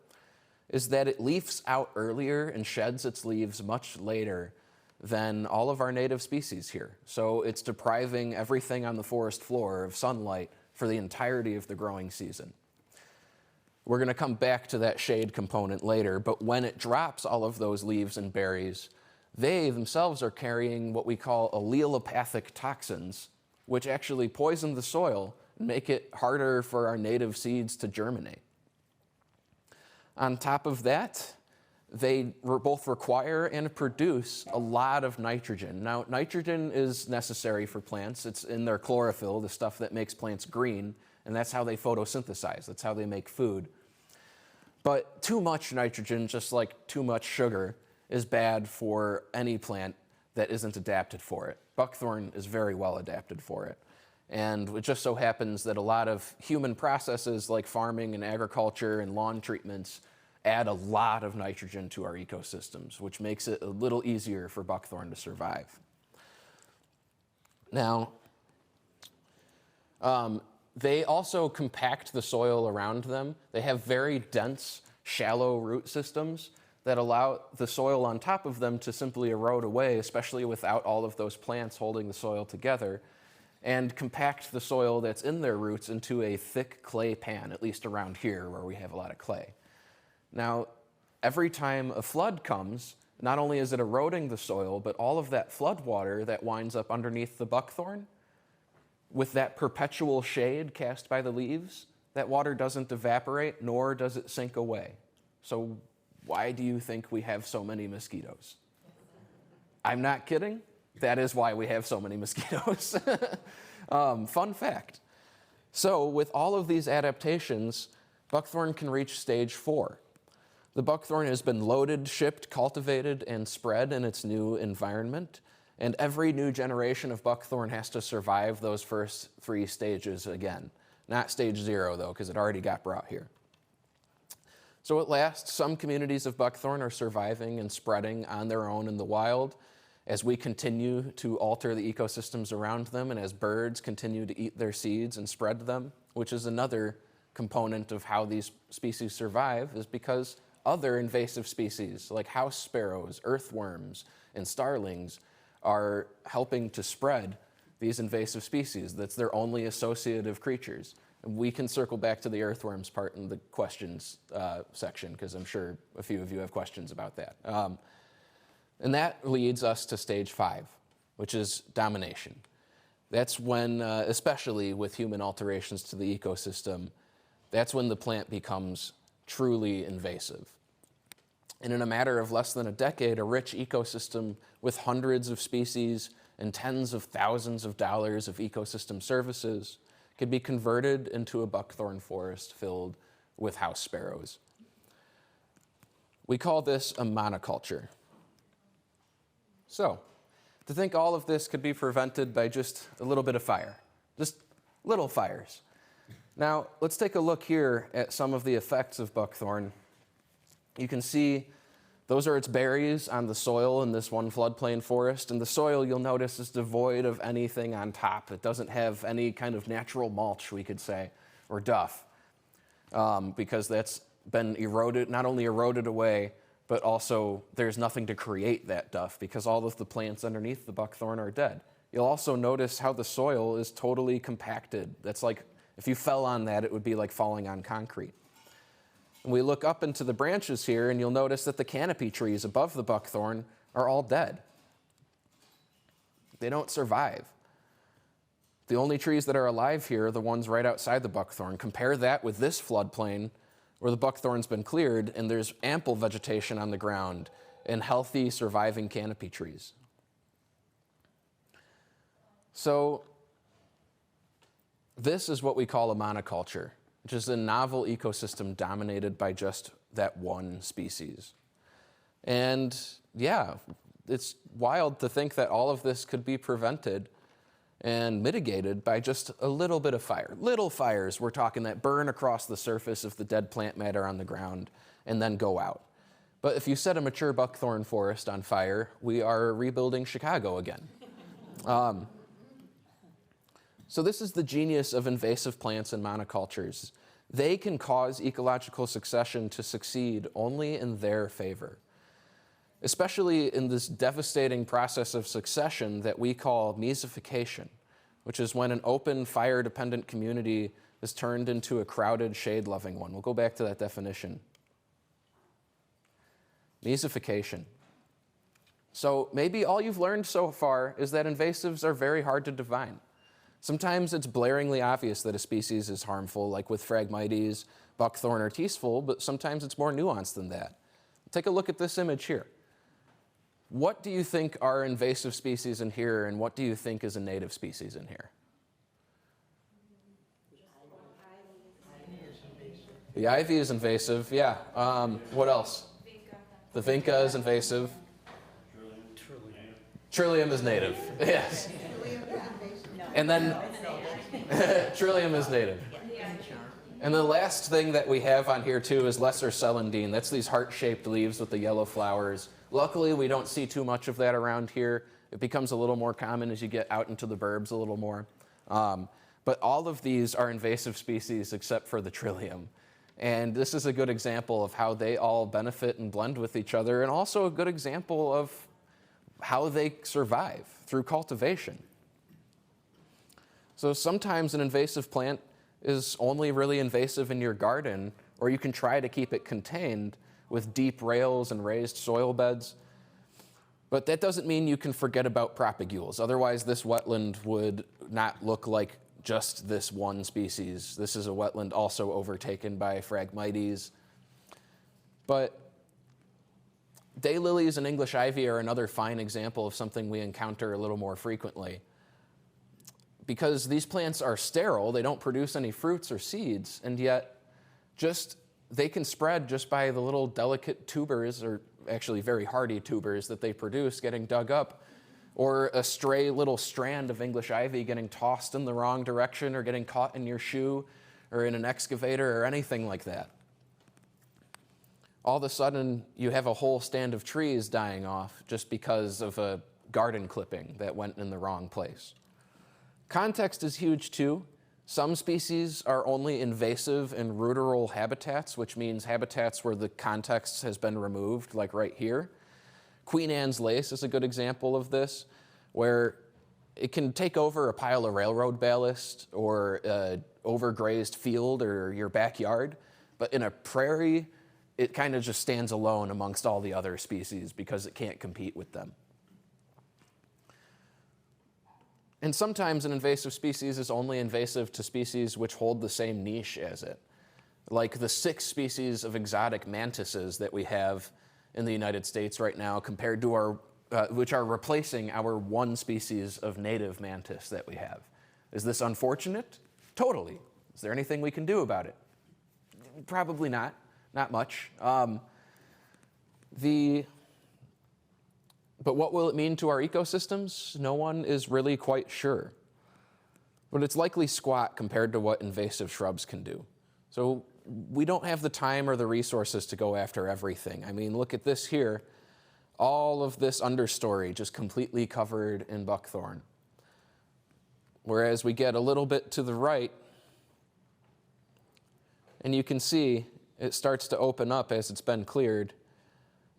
is that it leaves out earlier and sheds its leaves much later than all of our native species here. So it's depriving everything on the forest floor of sunlight for the entirety of the growing season. We're going to come back to that shade component later, but when it drops all of those leaves and berries, they themselves are carrying what we call allelopathic toxins, which actually poison the soil and make it harder for our native seeds to germinate. On top of that, they both require and produce a lot of nitrogen. Now, nitrogen is necessary for plants. It's in their chlorophyll, the stuff that makes plants green, and that's how they photosynthesize. That's how they make food. But too much nitrogen, just like too much sugar, is bad for any plant that isn't adapted for it. Buckthorn is very well adapted for it. And it just so happens that a lot of human processes like farming and agriculture and lawn treatments add a lot of nitrogen to our ecosystems, which makes it a little easier for buckthorn to survive. Now, they also compact the soil around them. They have very dense, shallow root systems that allow the soil on top of them to simply erode away, especially without all of those plants holding the soil together, and compact the soil that's in their roots into a thick clay pan, at least around here where we have a lot of clay. Now, every time a flood comes, not only is it eroding the soil, but all of that flood water that winds up underneath the buckthorn, with that perpetual shade cast by the leaves, that water doesn't evaporate, nor does it sink away. So why do you think we have so many mosquitoes? I'm not kidding. That is why we have so many mosquitoes. Fun fact. So with all of these adaptations, buckthorn can reach stage 4. The buckthorn has been loaded, shipped, cultivated, and spread in its new environment. And every new generation of buckthorn has to survive those first 3 stages again. Not stage 0, though, because it already got brought here. So at last, some communities of buckthorn are surviving and spreading on their own in the wild as we continue to alter the ecosystems around them and as birds continue to eat their seeds and spread them, which is another component of how these species survive, is because other invasive species like house sparrows, earthworms, and starlings are helping to spread these invasive species. That's their only associative creatures. And we can circle back to the earthworms part in the questions section, because I'm sure a few of you have questions about that. And that leads us to stage 5, which is domination. That's when, especially with human alterations to the ecosystem, that's when the plant becomes truly invasive. And in a matter of less than a decade, a rich ecosystem with hundreds of species and tens of thousands of dollars of ecosystem services could be converted into a buckthorn forest filled with house sparrows. We call this a monoculture. So, to think all of this could be prevented by just a little bit of fire, just little fires. Now, let's take a look here at some of the effects of buckthorn. You can see those are its berries on the soil in this one floodplain forest, and the soil, you'll notice, is devoid of anything on top. It doesn't have any kind of natural mulch, we could say, or duff, because that's been eroded, not only eroded away, but also there's nothing to create that duff because all of the plants underneath the buckthorn are dead. You'll also notice how the soil is totally compacted. That's like, if you fell on that, it would be like falling on concrete. And we look up into the branches here, and you'll notice that the canopy trees above the buckthorn are all dead. They don't survive. The only trees that are alive here are the ones right outside the buckthorn. Compare that with this floodplain where the buckthorn's been cleared and there's ample vegetation on the ground and healthy surviving canopy trees. So this is what we call a monoculture, which is a novel ecosystem dominated by just that one species. And yeah, it's wild to think that all of this could be prevented and mitigated by just a little bit of fire. Little fires, we're talking, that burn across the surface of the dead plant matter on the ground and then go out. But if you set a mature buckthorn forest on fire, we are rebuilding Chicago again. So this is the genius of invasive plants and monocultures. They can cause ecological succession to succeed only in their favor, especially in this devastating process of succession that we call mesification, which is when an open, fire-dependent community is turned into a crowded, shade-loving one. We'll go back to that definition. Mesification. So maybe all you've learned so far is that invasives are very hard to define. Sometimes it's blaringly obvious that a species is harmful, like with Phragmites, buckthorn, or teasful, but sometimes it's more nuanced than that. Take a look at this image here. What do you think are invasive species in here, and what do you think is a native species in here? The ivy is invasive, yeah. What else? The vinca is invasive. Trillium is native, yes. And then Trillium is native. And the last thing that we have on here too is lesser celandine. That's these heart-shaped leaves with the yellow flowers. Luckily, we don't see too much of that around here. It becomes a little more common as you get out into the burbs a little more. But all of these are invasive species except for the Trillium. And this is a good example of how they all benefit and blend with each other, and also a good example of how they survive through cultivation. So sometimes an invasive plant is only really invasive in your garden, or you can try to keep it contained with deep rails and raised soil beds. But that doesn't mean you can forget about propagules. Otherwise, this wetland would not look like just this one species. This is a wetland also overtaken by Phragmites. But daylilies and English ivy are another fine example of something we encounter a little more frequently. Because these plants are sterile, they don't produce any fruits or seeds, and yet they can spread just by the little delicate tubers, or actually very hardy tubers that they produce getting dug up, or a stray little strand of English ivy getting tossed in the wrong direction or getting caught in your shoe or in an excavator or anything like that. All of a sudden, you have a whole stand of trees dying off just because of a garden clipping that went in the wrong place. Context is huge too. Some species are only invasive in ruderal habitats, which means habitats where the context has been removed, like right here. Queen Anne's lace is a good example of this, where it can take over a pile of railroad ballast or an overgrazed field or your backyard, but in a prairie, it kind of just stands alone amongst all the other species because it can't compete with them. And sometimes an invasive species is only invasive to species which hold the same niche as it, like the 6 species of exotic mantises that we have in the United States right now compared to our which are replacing our one species of native mantis that we have. Is this unfortunate? Totally. Is there anything we can do about it? Probably not much. But what will it mean to our ecosystems? No one is really quite sure. But it's likely squat compared to what invasive shrubs can do. So we don't have the time or the resources to go after everything. I mean, look at this here. All of this understory just completely covered in buckthorn. Whereas we get a little bit to the right, and you can see it starts to open up as it's been cleared.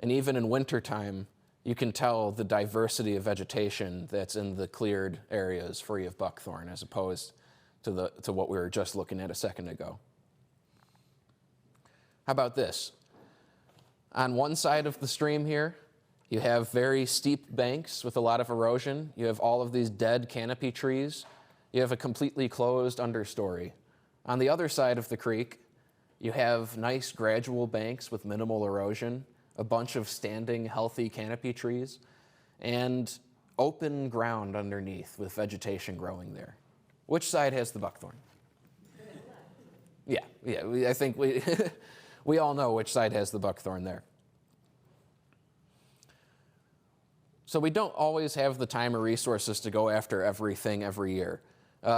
And even in wintertime, you can tell the diversity of vegetation that's in the cleared areas free of buckthorn as opposed to what we were just looking at a second ago. How about this? On one side of the stream here, you have very steep banks with a lot of erosion. You have all of these dead canopy trees. You have a completely closed understory. On the other side of the creek, you have nice gradual banks with minimal erosion, a bunch of standing healthy canopy trees, and open ground underneath with vegetation growing there. Which side has the buckthorn? Yeah, I think we all know which side has the buckthorn there. So we don't always have the time or resources to go after everything every year.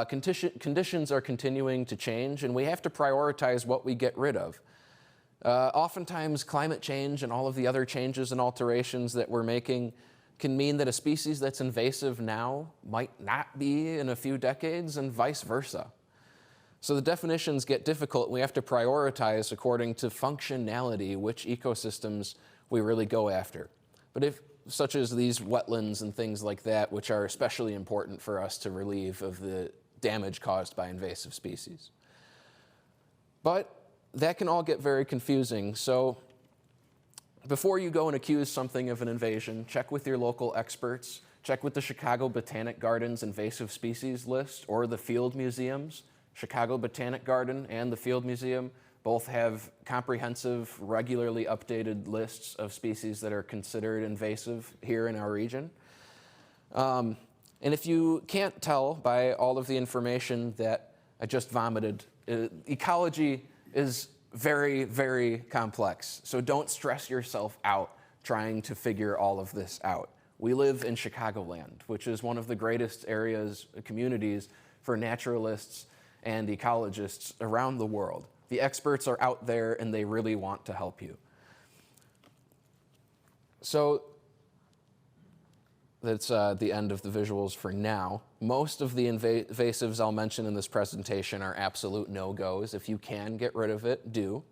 Conditions are continuing to change, and we have to prioritize what we get rid of. Oftentimes, climate change and all of the other changes and alterations that we're making can mean that a species that's invasive now might not be in a few decades, and vice versa. So the definitions get difficult, and we have to prioritize according to functionality which ecosystems we really go after. But such as these wetlands and things like that, which are especially important for us to relieve of the damage caused by invasive species. But that can all get very confusing. So before you go and accuse something of an invasion, check with your local experts, check with the Chicago Botanic Garden's invasive species list or the Field Museum's. Chicago Botanic Garden and the Field Museum both have comprehensive, regularly updated lists of species that are considered invasive here in our region. And if you can't tell by all of the information that I just vomited, ecology is very, very complex. So don't stress yourself out trying to figure all of this out. We live in Chicagoland, which is one of the greatest communities for naturalists and ecologists around the world. The experts are out there and they really want to help you. So that's the end of the visuals for now. Most of the invasives I'll mention in this presentation are absolute no-goes. If you can get rid of it, do,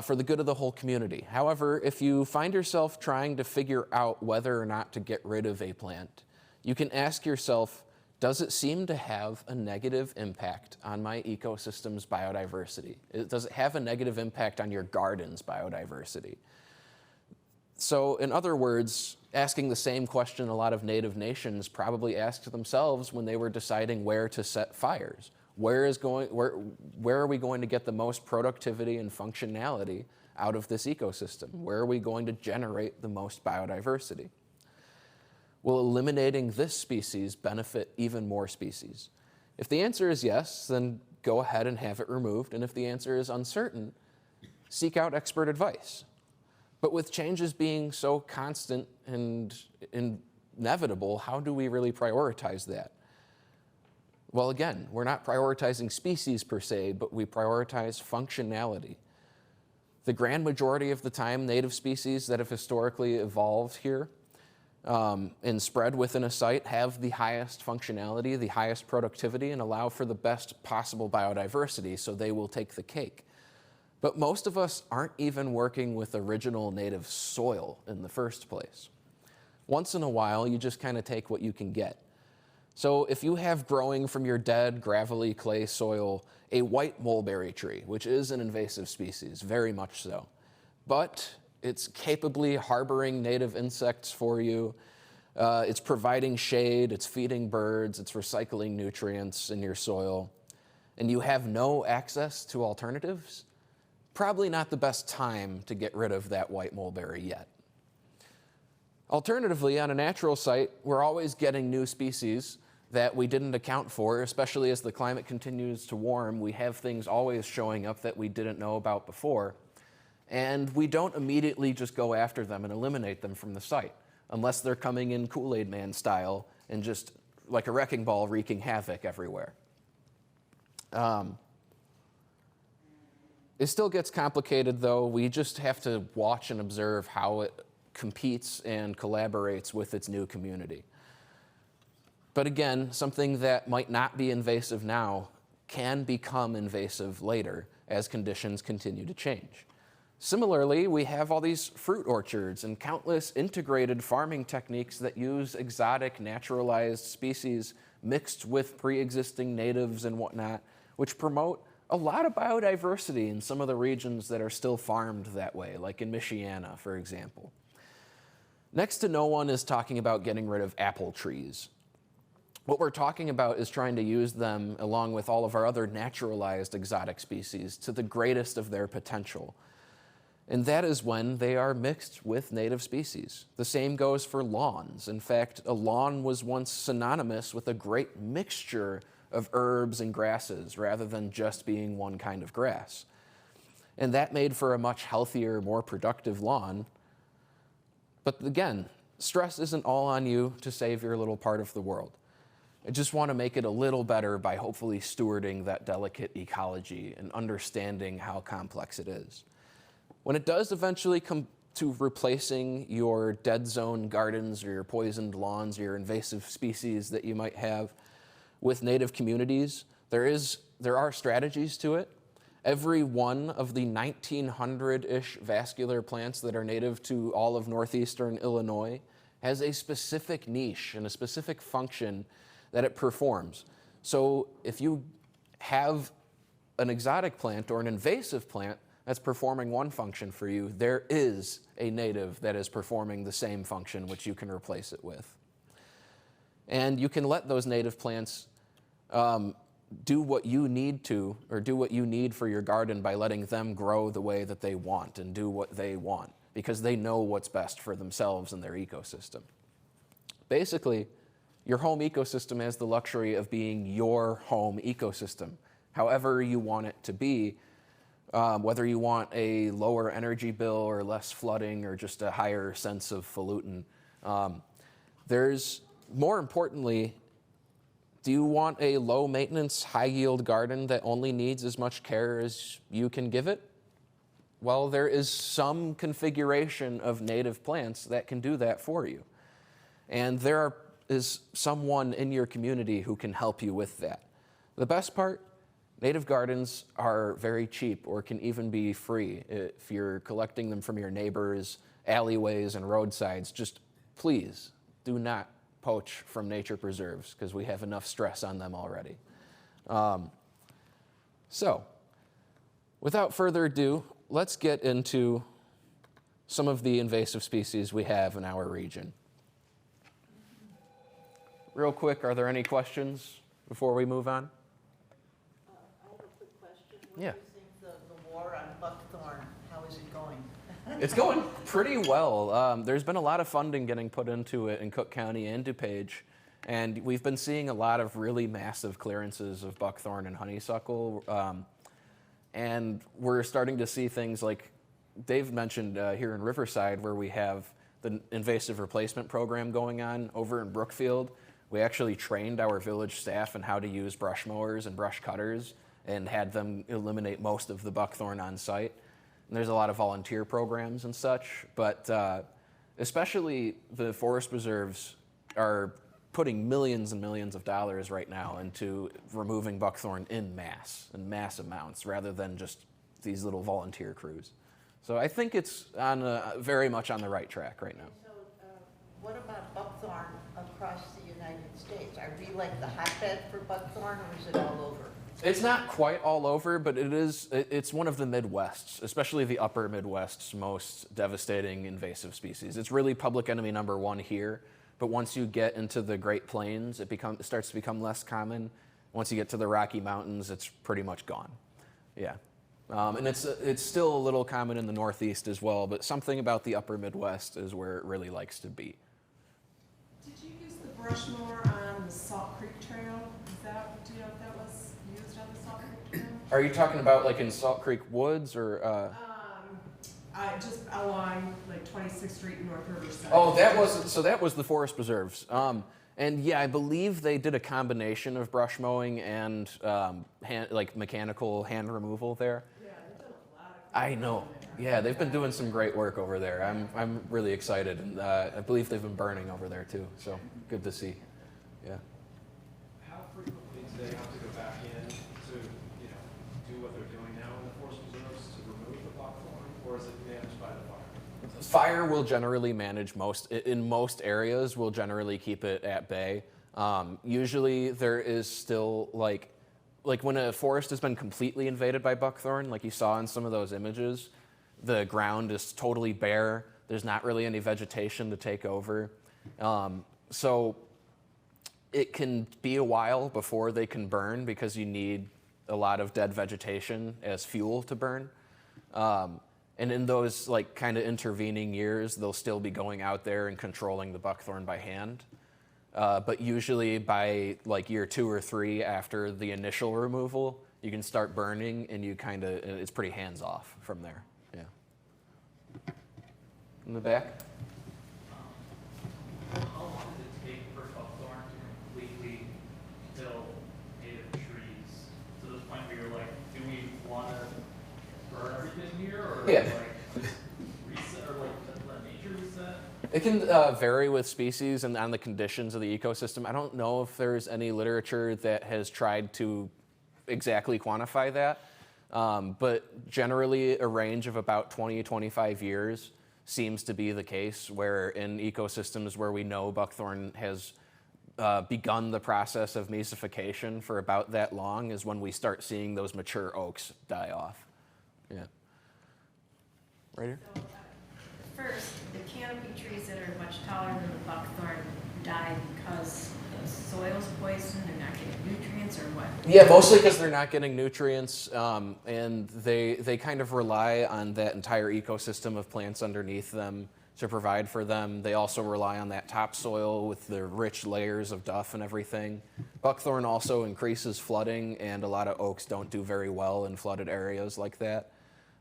for the good of the whole community. However, if you find yourself trying to figure out whether or not to get rid of a plant, you can ask yourself, does it seem to have a negative impact on my ecosystem's biodiversity? Does it have a negative impact on your garden's biodiversity? So in other words, asking the same question a lot of native nations probably asked themselves when they were deciding where to set fires. Where are we going to get the most productivity and functionality out of this ecosystem? Where are we going to generate the most biodiversity? Will eliminating this species benefit even more species? If the answer is yes, then go ahead and have it removed. And if the answer is uncertain, seek out expert advice. But with changes being so constant and inevitable, how do we really prioritize that? Well, again, we're not prioritizing species per se, but we prioritize functionality. The grand majority of the time, native species that have historically evolved here and spread within a site have the highest functionality, the highest productivity, and allow for the best possible biodiversity, so they will take the cake. But most of us aren't even working with original native soil in the first place. Once in a while, you just kind of take what you can get. So if you have growing from your dead, gravelly clay soil a white mulberry tree, which is an invasive species, very much so, but it's capably harboring native insects for you, it's providing shade, it's feeding birds, it's recycling nutrients in your soil, and you have no access to alternatives, probably not the best time to get rid of that white mulberry yet. Alternatively, on a natural site, we're always getting new species that we didn't account for, especially as the climate continues to warm. We have things always showing up that we didn't know about before. And we don't immediately just go after them and eliminate them from the site, unless they're coming in Kool-Aid Man style and just like a wrecking ball wreaking havoc everywhere. It still gets complicated, though. We just have to watch and observe how it competes and collaborates with its new community. But again, something that might not be invasive now can become invasive later as conditions continue to change. Similarly, we have all these fruit orchards and countless integrated farming techniques that use exotic naturalized species mixed with pre-existing natives and whatnot, which promote a lot of biodiversity in some of the regions that are still farmed that way, like in Michiana, for example. Next to no one is talking about getting rid of apple trees. What we're talking about is trying to use them, along with all of our other naturalized exotic species, to the greatest of their potential. And that is when they are mixed with native species. The same goes for lawns. In fact, a lawn was once synonymous with a great mixture of herbs and grasses, rather than just being one kind of grass. And that made for a much healthier, more productive lawn. But again, stress isn't all on you to save your little part of the world. I just want to make it a little better by hopefully stewarding that delicate ecology and understanding how complex it is. When it does eventually come to replacing your dead zone gardens or your poisoned lawns or your invasive species that you might have with native communities, there are strategies to it. Every one of the 1,900-ish vascular plants that are native to all of northeastern Illinois has a specific niche and a specific function that it performs. So if you have an exotic plant or an invasive plant that's performing one function for you, there is a native that is performing the same function which you can replace it with. And you can let those native plants do what you need to, or do what you need for your garden by letting them grow the way that they want and do what they want, because they know what's best for themselves and their ecosystem. Basically, your home ecosystem has the luxury of being your home ecosystem, however you want it to be, whether you want a lower energy bill or less flooding or just a higher sense of falutin. More importantly, do you want a low maintenance, high yield garden that only needs as much care as you can give it? Well, there is some configuration of native plants that can do that for you. And there is someone in your community who can help you with that. The best part, native gardens are very cheap or can even be free if you're collecting them from your neighbors, alleyways, and roadsides. Just please do not poach from nature preserves, because we have enough stress on them already. So, without further ado, let's get into some of the invasive species we have in our region. Real quick, are there any questions before we move on? I have a quick question. Yeah. What do you think the war on buckthorn, how is it going? It's going pretty well. There's been a lot of funding getting put into it in Cook County and DuPage, and we've been seeing a lot of really massive clearances of buckthorn and honeysuckle, and we're starting to see things like Dave mentioned here in Riverside, where we have the invasive replacement program going on. Over in Brookfield, we actually trained our village staff in how to use brush mowers and brush cutters and had them eliminate most of the buckthorn on site. And there's a lot of volunteer programs and such, but especially the forest preserves are putting millions and millions of dollars right now into removing buckthorn in mass amounts, rather than just these little volunteer crews. So I think it's very much on the right track right now. So what about buckthorn across the United States? Are we like the hotbed for buckthorn, or is it all over? It's not quite all over, but it's one of the Midwest's, especially the upper Midwest's, most devastating invasive species. It's really public enemy number one here, but once you get into the Great Plains, it starts to become less common. Once you get to the Rocky Mountains, it's pretty much gone. Yeah. And it's still a little common in the Northeast as well, but something about the upper Midwest is where it really likes to be. Did you use the brush mower on the Salt Creek Trail? Do you know if that was used on the Salt Creek Trail? Are you talking about like in Salt Creek Woods or? Just along like 26th Street in North Riverside. Oh, that was the forest preserves. And yeah, I believe they did a combination of brush mowing and mechanical hand removal there. Yeah, they've done a lot of. I know. Yeah, they've been doing some great work over there. I'm really excited, and I believe they've been burning over there too. So good to see. Yeah. How frequently do they have to go back in to, do what they're doing now in the forest preserves to remove the buckthorn, or is it managed by the fire? Fire will generally manage in most areas, will generally keep it at bay. Usually there is still like when a forest has been completely invaded by buckthorn, like you saw in some of those images, the ground is totally bare. There's not really any vegetation to take over. So it can be a while before they can burn because you need a lot of dead vegetation as fuel to burn. And in those kind of intervening years, they'll still be going out there and controlling the buckthorn by hand. But usually by year 2 or 3 after the initial removal, you can start burning, and it's pretty hands off from there. Yeah. In the back. How long does it take for buckthorn to completely kill native trees to the point where you're like, do we want to burn everything here, or Yeah. just reset, or let nature reset? It can vary with species and on the conditions of the ecosystem. I don't know if there's any literature that has tried to exactly quantify that, but generally a range of about 20 to 25 years seems to be the case, where in ecosystems where we know buckthorn has begun the process of mesification for about that long is when we start seeing those mature oaks die off. Yeah. Right here? So, first, the canopy trees that are much taller than the buckthorn die because the soil's poisoned, they're not getting nutrients, or what? Yeah, mostly because they're not getting nutrients, and they kind of rely on that entire ecosystem of plants underneath them to provide for them. They also rely on that topsoil with the rich layers of duff and everything. Buckthorn also increases flooding, and a lot of oaks don't do very well in flooded areas like that.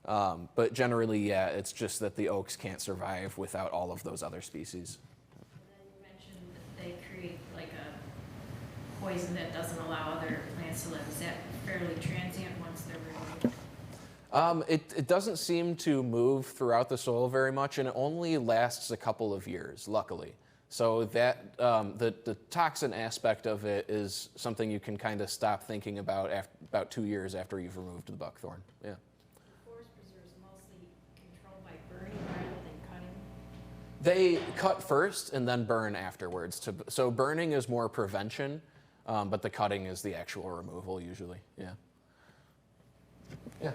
But generally, yeah, it's just that the oaks can't survive without all of those other species. And then you mentioned that they create like a poison that doesn't allow other plants to live. Is that fairly transient once they're removed? It doesn't seem to move throughout the soil very much, and it only lasts a couple of years, luckily. So that the toxin aspect of it is something you can kind of stop thinking about about 2 years after you've removed the buckthorn. Yeah. Forest preserves mostly controlled by burning rather than cutting. They cut first and then burn afterwards. So burning is more prevention, but the cutting is the actual removal usually. Yeah. Yeah.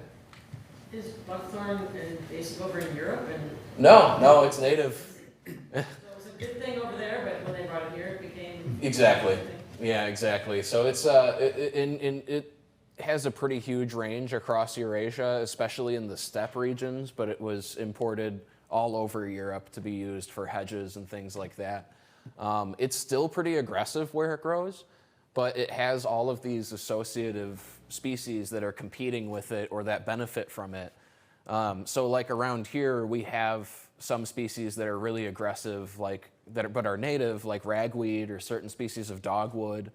Is buckthorn invasive over in Europe? And No, it's native. so it was a good thing over there, but when they brought it here, it became Exactly. a bad thing. Yeah, exactly. So it's it has a pretty huge range across Eurasia, especially in the steppe regions, but it was imported all over Europe to be used for hedges and things like that. It's still pretty aggressive where it grows, but it has all of these associative species that are competing with it or that benefit from it. So like around here, we have some species that are really aggressive, but are native, like ragweed or certain species of dogwood.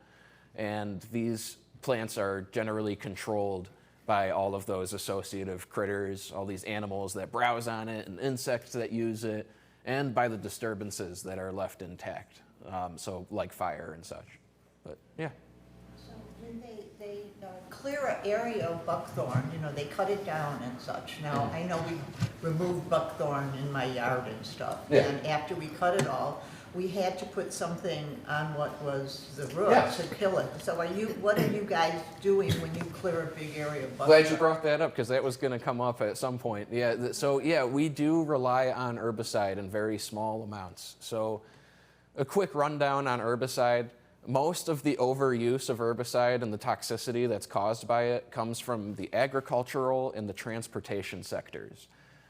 And these plants are generally controlled by all of those associative critters, all these animals that browse on it and insects that use it, and by the disturbances that are left intact. So like fire and such. But yeah. So when they clear an area of buckthorn, they cut it down and such. Now, I know we removed buckthorn in my yard and stuff. Yeah. And after we cut it all, we had to put something on what was the root Yeah. to kill it. So what are you guys doing when you clear a big area of buckthorn? Glad you brought that up because that was going to come up at some point. Yeah, so yeah, we do rely on herbicide in very small amounts. So a quick rundown on herbicide. Most of the overuse of herbicide and the toxicity that's caused by it comes from the agricultural and the transportation sectors.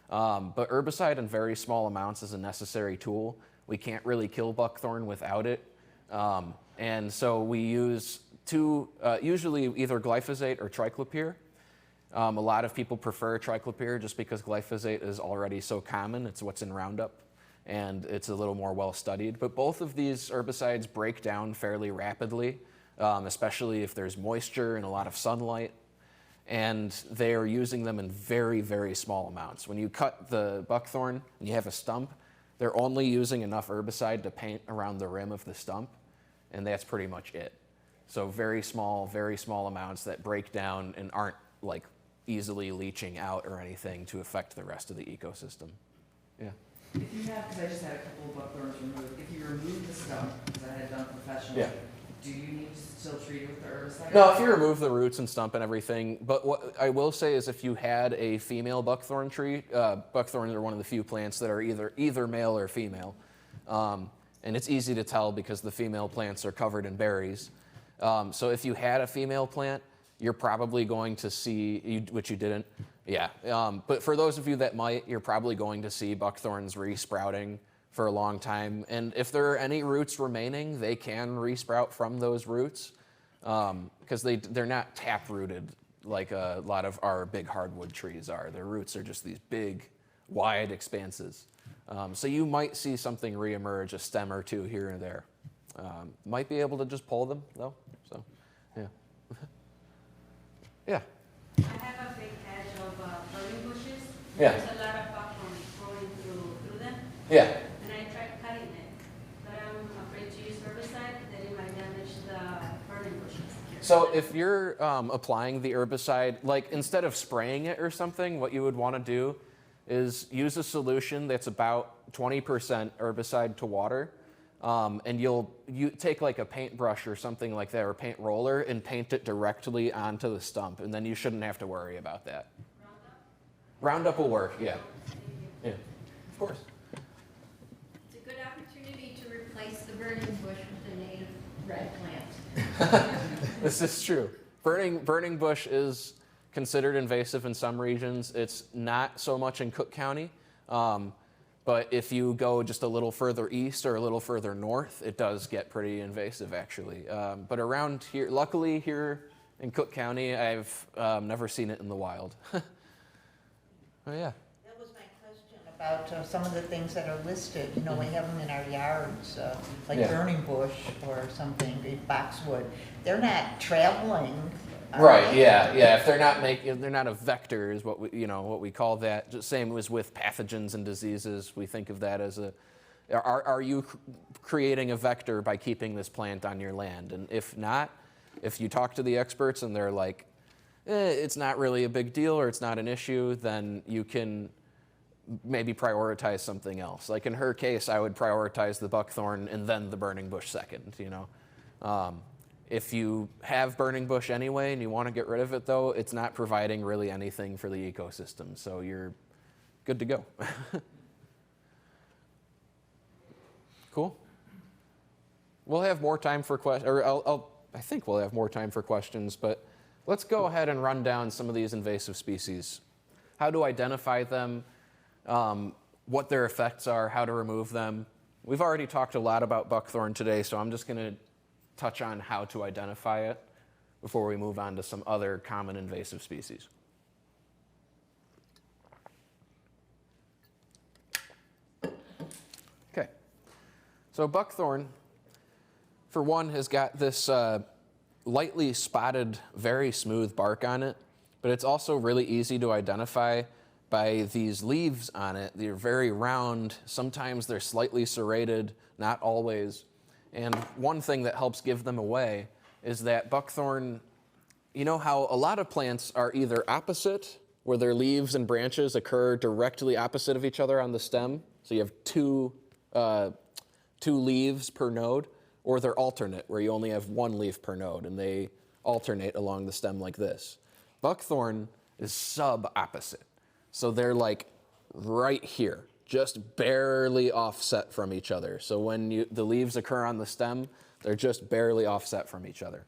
But herbicide in very small amounts is a necessary tool. We can't really kill buckthorn without it. And so we use usually either glyphosate or triclopyr. A lot of people prefer triclopyr just because glyphosate is already so common. It's what's in Roundup, and it's a little more well studied. But both of these herbicides break down fairly rapidly, especially if there's moisture and a lot of sunlight. And they are using them in very, very small amounts. When you cut the buckthorn and you have a stump, they're only using enough herbicide to paint around the rim of the stump, and that's pretty much it. So very small amounts that break down and aren't like easily leaching out or anything to affect the rest of the ecosystem. Yeah. If you have, because I just had a couple of buckthorns removed, if you remove the stump, because I had done professionally, Yeah. do you need to still treat it with the herbicide? No, if you remove the roots and stump and everything, but what I will say is if you had a female buckthorn tree, buckthorns are one of the few plants that are either male or female, and it's easy to tell because the female plants are covered in berries. So if you had a female plant, you're probably going to see, which you didn't, yeah. But for those of you that might, you're probably going to see buckthorns resprouting for a long time. And if there are any roots remaining, they can resprout from those roots because they're not tap-rooted like a lot of our big hardwood trees are. Their roots are just these big, wide expanses. So you might see something reemerge, a stem or two here and there. Might be able to just pull them, though. So, yeah. Yeah. I have a big patch of burning bushes. Yeah. There's a lot of buckthorn growing through them, Yeah. and I tried cutting it, but I'm afraid to use herbicide that it might damage the burning bushes. So if you're applying the herbicide, like instead of spraying it or something, what you would want to do is use a solution that's about 20% herbicide to water. And you take like a paintbrush or something like that, or paint roller, and paint it directly onto the stump, and then you shouldn't have to worry about that. Roundup will work, yeah. Yeah, of course. It's a good opportunity to replace the burning bush with a native red plant. This is true. Burning bush is considered invasive in some regions. It's not so much in Cook County. But if you go just a little further east or a little further north, it does get pretty invasive, actually. But around here, luckily here in Cook County, I've never seen it in the wild. Oh, yeah. That was my question about some of the things that are listed. You know, we have them in our yards, like Yeah. burning bush or something, boxwood. They're not traveling. are Right. they? Yeah. Yeah. If they're not a vector, is what we call that. Just same as with pathogens and diseases, we think of that as are you creating a vector by keeping this plant on your land? And if not, if you talk to the experts and they're like, it's not really a big deal or it's not an issue, then you can maybe prioritize something else. Like in her case, I would prioritize the buckthorn and then the burning bush second. If you have burning bush anyway and you want to get rid of it, though, it's not providing really anything for the ecosystem, so you're good to go. Cool. We'll have more time for questions, or I think we'll have more time for questions, but let's go ahead and run down some of these invasive species. How to identify them, what their effects are, how to remove them. We've already talked a lot about buckthorn today, so I'm just going to touch on how to identify it before we move on to some other common invasive species. Okay, so buckthorn, for one, has got this lightly spotted, very smooth bark on it, but it's also really easy to identify by these leaves on it. They're very round, sometimes they're slightly serrated, not always. And one thing that helps give them away is that buckthorn, you know how a lot of plants are either opposite, where their leaves and branches occur directly opposite of each other on the stem, so you have two leaves per node, or they're alternate, where you only have one leaf per node, and they alternate along the stem like this. Buckthorn is sub-opposite, so they're like right here. just barely offset from each other. So when the leaves occur on the stem, they're just barely offset from each other.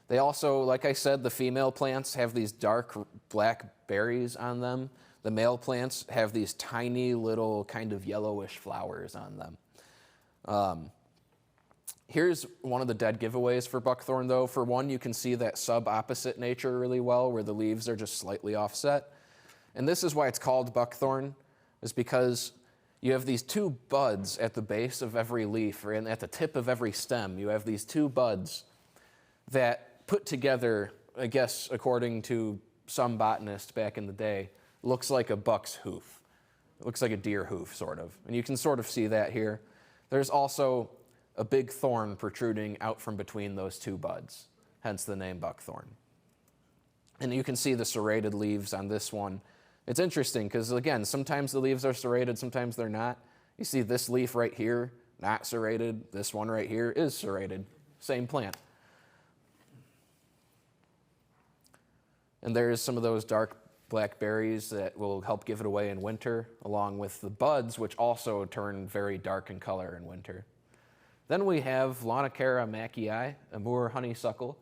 They also, like I said, the female plants have these dark black berries on them. The male plants have these tiny little kind of yellowish flowers on them. Here's one of the dead giveaways for buckthorn, though. For one, you can see that sub-opposite nature really well, where the leaves are just slightly offset. And this is why it's called buckthorn, is because you have these two buds at the base of every leaf, or at the tip of every stem. You have these two buds that put together, I guess, according to some botanist back in the day, looks like a buck's hoof. It looks like a deer hoof, sort of. And you can sort of see that here. There's also a big thorn protruding out from between those two buds, hence the name buckthorn. And you can see the serrated leaves on this one. It's interesting because, again, sometimes the leaves are serrated, sometimes they're not. You see this leaf right here, not serrated. This one right here is serrated. Same plant. And there's some of those dark black berries that will help give it away in winter, along with the buds, which also turn very dark in color in winter. Then we have Lonocara mackii, a Moor honeysuckle.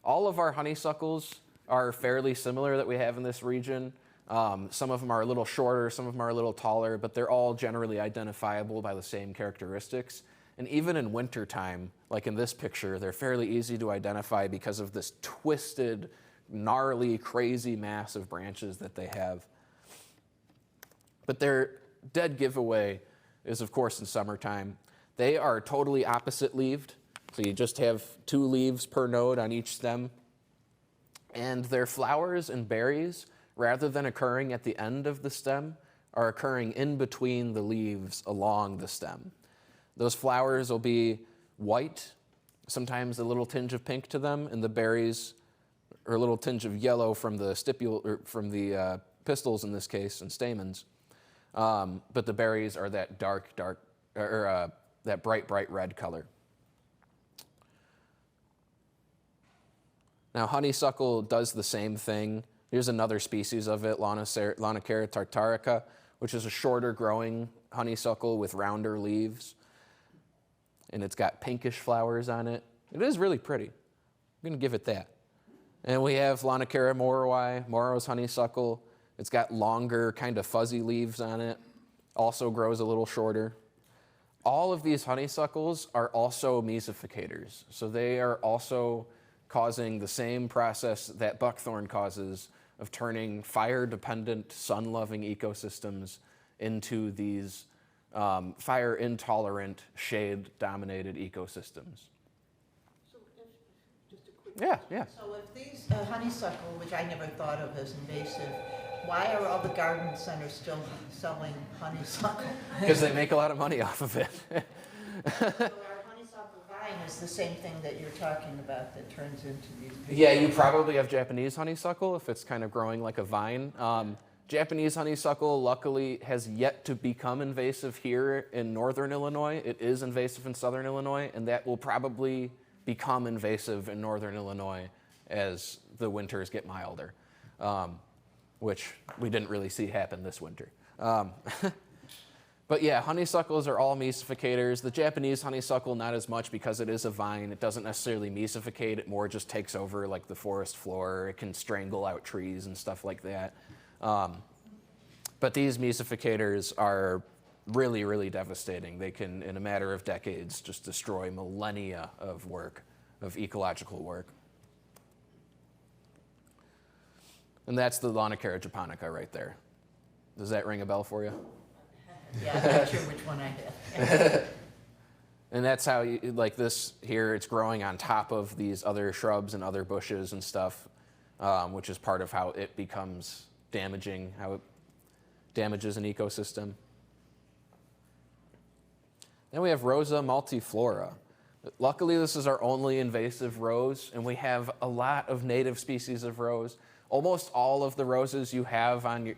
All of our honeysuckles are fairly similar that we have in this region. Some of them are a little shorter, some of them are a little taller, but they're all generally identifiable by the same characteristics. And even in wintertime, like in this picture, they're fairly easy to identify because of this twisted, gnarly, crazy mass of branches that they have. But their dead giveaway is, of course, in summertime. They are totally opposite leaved, so you just have two leaves per node on each stem. And their flowers and berries, rather than occurring at the end of the stem, are occurring in between the leaves along the stem. Those flowers will be white, sometimes a little tinge of pink to them, and the berries are a little tinge of yellow from the pistils in this case, and stamens. But the berries are that that bright red color. Now, honeysuckle does the same thing. Here's another species of it, Lonocara tartarica, which is a shorter growing honeysuckle with rounder leaves. And it's got pinkish flowers on it. It is really pretty. I'm going to give it that. And we have Lonocara moroi, Morrow's honeysuckle. It's got longer, kind of fuzzy leaves on it. Also grows a little shorter. All of these honeysuckles are also mesificators. So they are also causing the same process that buckthorn causes of turning fire-dependent, sun-loving ecosystems into these fire-intolerant, shade-dominated ecosystems. So just a quick Yeah, question. yeah. So if these honeysuckle, which I never thought of as invasive, why are all the garden centers still selling honeysuckle? Because they make a lot of money off of it. So our honeysuckle vine is the same thing that you're talking about that turns into these big... Yeah, you probably have Japanese honeysuckle if it's kind of growing like a vine. Japanese honeysuckle, luckily, has yet to become invasive here in northern Illinois. It is invasive in southern Illinois, and that will probably become invasive in northern Illinois as the winters get milder, which we didn't really see happen this winter. But yeah, honeysuckles are all mesificators. The Japanese honeysuckle, not as much because it is a vine. It doesn't necessarily mesificate. It more just takes over like the forest floor. It can strangle out trees and stuff like that. But these mesificators are really, really devastating. They can, in a matter of decades, just destroy millennia of work, of ecological work. And that's the Lonocara japonica right there. Does that ring a bell for you? Yeah, I'm not sure which one I have. And that's how, like this here, it's growing on top of these other shrubs and other bushes and stuff, which is part of how it becomes damaging, how it damages an ecosystem. Then we have Rosa multiflora. Luckily, this is our only invasive rose, and we have a lot of native species of rose. Almost all of the roses you have on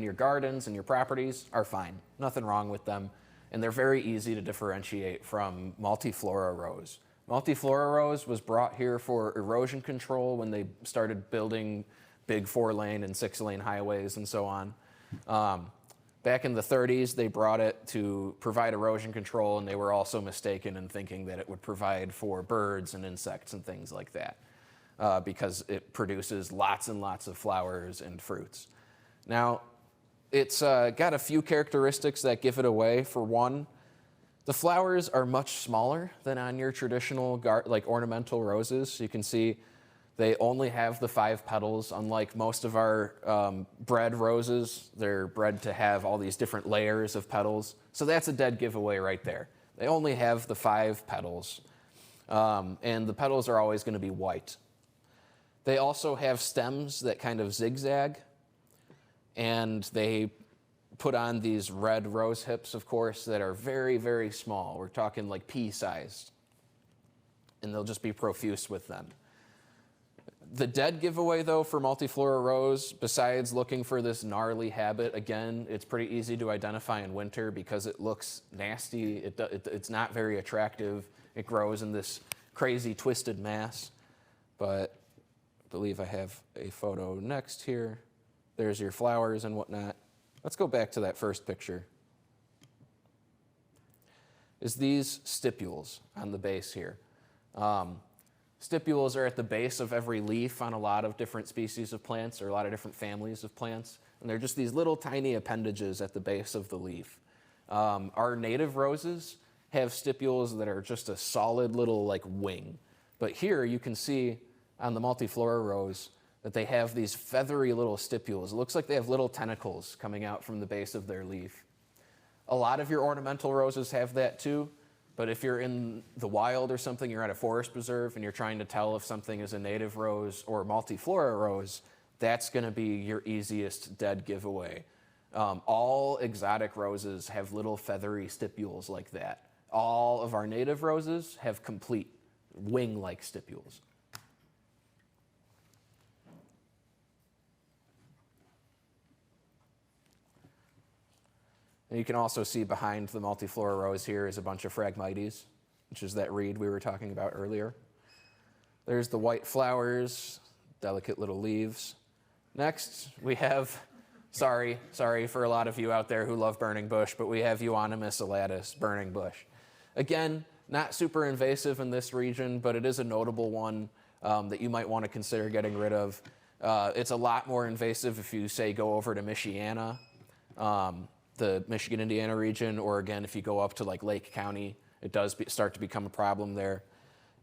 your gardens and your properties are fine. Nothing wrong with them. And they're very easy to differentiate from multiflora rose. Multiflora rose was brought here for erosion control when they started building big 4-lane and 6-lane highways and so on. Back in the 30s, they brought it to provide erosion control, and they were also mistaken in thinking that it would provide for birds and insects and things like that, because it produces lots and lots of flowers and fruits. Now, it's got a few characteristics that give it away. For one, the flowers are much smaller than on your traditional like ornamental roses. You can see they only have the 5 petals. Unlike most of our bred roses, they're bred to have all these different layers of petals. So that's a dead giveaway right there. They only have the 5 petals, and the petals are always going to be white. They also have stems that kind of zigzag, and they put on these red rose hips, of course, that are very, very small. We're talking like pea-sized, and they'll just be profuse with them. The dead giveaway, though, for multiflora rose, besides looking for this gnarly habit, again, it's pretty easy to identify in winter because it looks nasty. It's not very attractive. It grows in this crazy twisted mass. But I believe I have a photo next here. There's your flowers and whatnot. Let's go back to that first picture. Is these stipules on the base here. Stipules are at the base of every leaf on a lot of different species of plants or a lot of different families of plants. And they're just these little tiny appendages at the base of the leaf. Our native roses have stipules that are just a solid little like wing. But here you can see on the multiflora rose that they have these feathery little stipules. It looks like they have little tentacles coming out from the base of their leaf. A lot of your ornamental roses have that too. But if you're in the wild or something, you're at a forest preserve and you're trying to tell if something is a native rose or multiflora rose, that's going to be your easiest dead giveaway. All exotic roses have little feathery stipules like that. All of our native roses have complete wing-like stipules. And you can also see behind the multiflora rose here is a bunch of Phragmites, which is that reed we were talking about earlier. There's the white flowers, delicate little leaves. Next, we have, sorry for a lot of you out there who love burning bush, but we have Euonymus elatus, burning bush. Again, not super invasive in this region, but it is a notable one that you might want to consider getting rid of. It's a lot more invasive if you, say, go over to Michiana, the Michigan-Indiana region, or again, if you go up to like Lake County, it does start to become a problem there.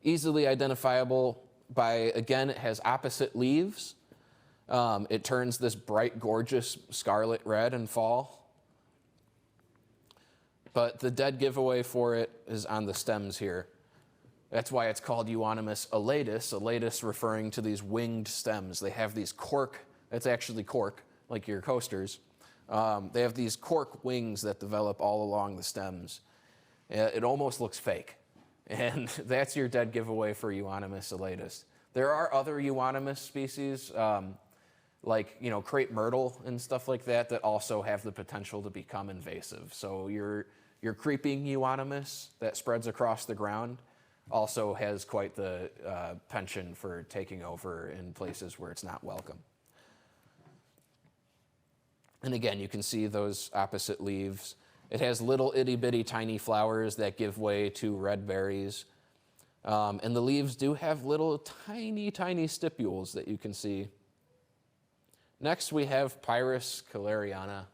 Easily identifiable by, again, it has opposite leaves. It turns this bright, gorgeous scarlet red in fall. But the dead giveaway for it is on the stems here. That's why it's called Euonymus elatus, elatus referring to these winged stems. They have these cork, that's actually cork, like your coasters. They have these cork wings that develop all along the stems. It almost looks fake. And that's your dead giveaway for Euonymus elatus. There are other Euonymus species, like crepe myrtle and stuff like that, that also have the potential to become invasive. So your creeping Euonymus that spreads across the ground also has quite the penchant for taking over in places where it's not welcome. And again, you can see those opposite leaves. It has little itty-bitty tiny flowers that give way to red berries. And the leaves do have little tiny, tiny stipules that you can see. Next, we have Pyrus caleriana.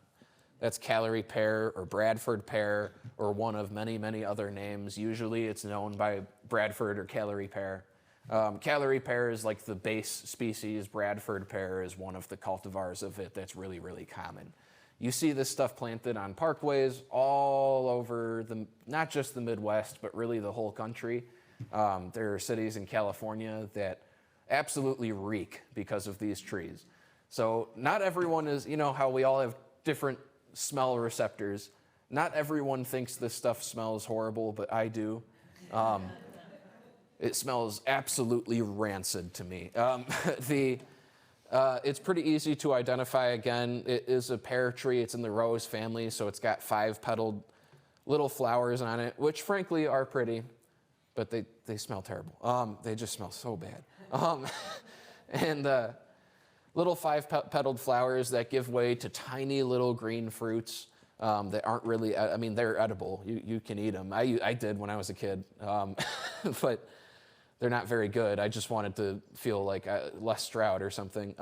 That's Callery pear or Bradford pear or one of many, many other names. Usually it's known by Bradford or Callery pear. Callery pear is like the base species. Bradford pear is one of the cultivars of it that's really, really common. You see this stuff planted on parkways all over, not just the Midwest, but really the whole country. There are cities in California that absolutely reek because of these trees. So not everyone is, how we all have different smell receptors. Not everyone thinks this stuff smells horrible, but I do. It smells absolutely rancid to me. It's pretty easy to identify. Again, it is a pear tree. It's in the rose family, so it's got 5-petaled little flowers on it, which frankly are pretty, but they smell terrible. They just smell so bad. And little 5-petaled flowers that give way to tiny little green fruits. that aren't really, I mean, they're edible. You can eat them. I did when I was a kid, but they're not very good. I just wanted to feel like less Stroud or something.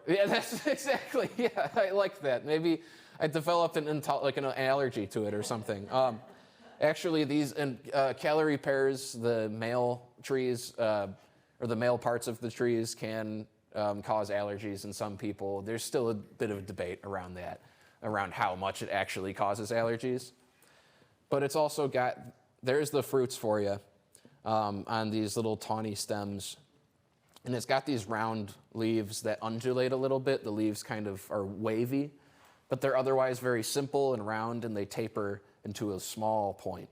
Yeah, that's exactly, yeah, I like that. Maybe I developed an allergy to it or something. Actually, these calorie pears, the male trees, or the male parts of the trees can cause allergies in some people. There's still a bit of a debate around that, around how much it actually causes allergies. But it's also got, there's the fruits for you on these little tawny stems. And it's got these round leaves that undulate a little bit. The leaves kind of are wavy, but they're otherwise very simple and round, and they taper into a small point.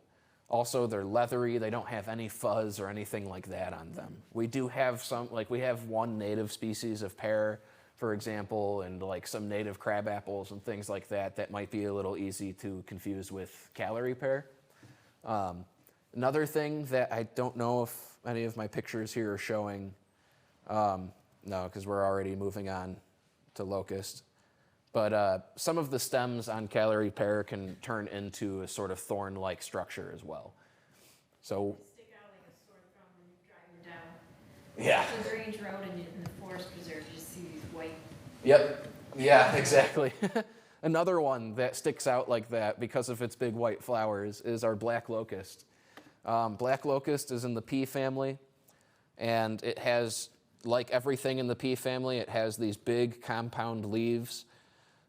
Also, they're leathery. They don't have any fuzz or anything like that on them. We do have some, like we have one native species of pear, for example, and like some native crab apples and things like that that might be a little easy to confuse with calorie pear. Another thing that I don't know if any of my pictures here are showing, no, because we're already moving on to locust. But some of the stems on calorie pear can turn into a sort of thorn-like structure as well. So Stick out like a sore thumb when you're driving down. yeah. The Grange Road in the forest preserve, you just see these white. Yep. Yeah, exactly. Another one that sticks out like that because of its big white flowers is our black locust. Black locust is in the pea family, and it has, like everything in the pea family, it has these big compound leaves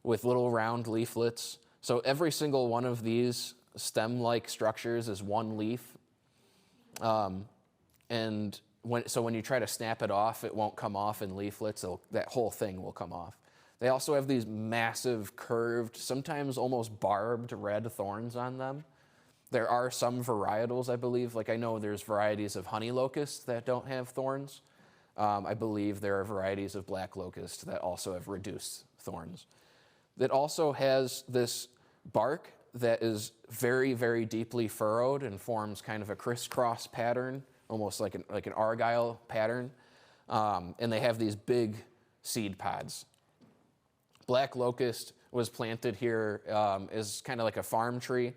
with little round leaflets. So every single one of these stem-like structures is one leaf. And when you try to snap it off, it won't come off in leaflets. That whole thing will come off. They also have these massive curved, sometimes almost barbed red thorns on them. There are some varietals, I believe. Like I know there's varieties of honey locust that don't have thorns. I believe there are varieties of black locust that also have reduced thorns. It also has this bark that is very, very deeply furrowed and forms kind of a crisscross pattern, almost like an argyle pattern. And they have these big seed pods. Black locust was planted here as kind of like a farm tree.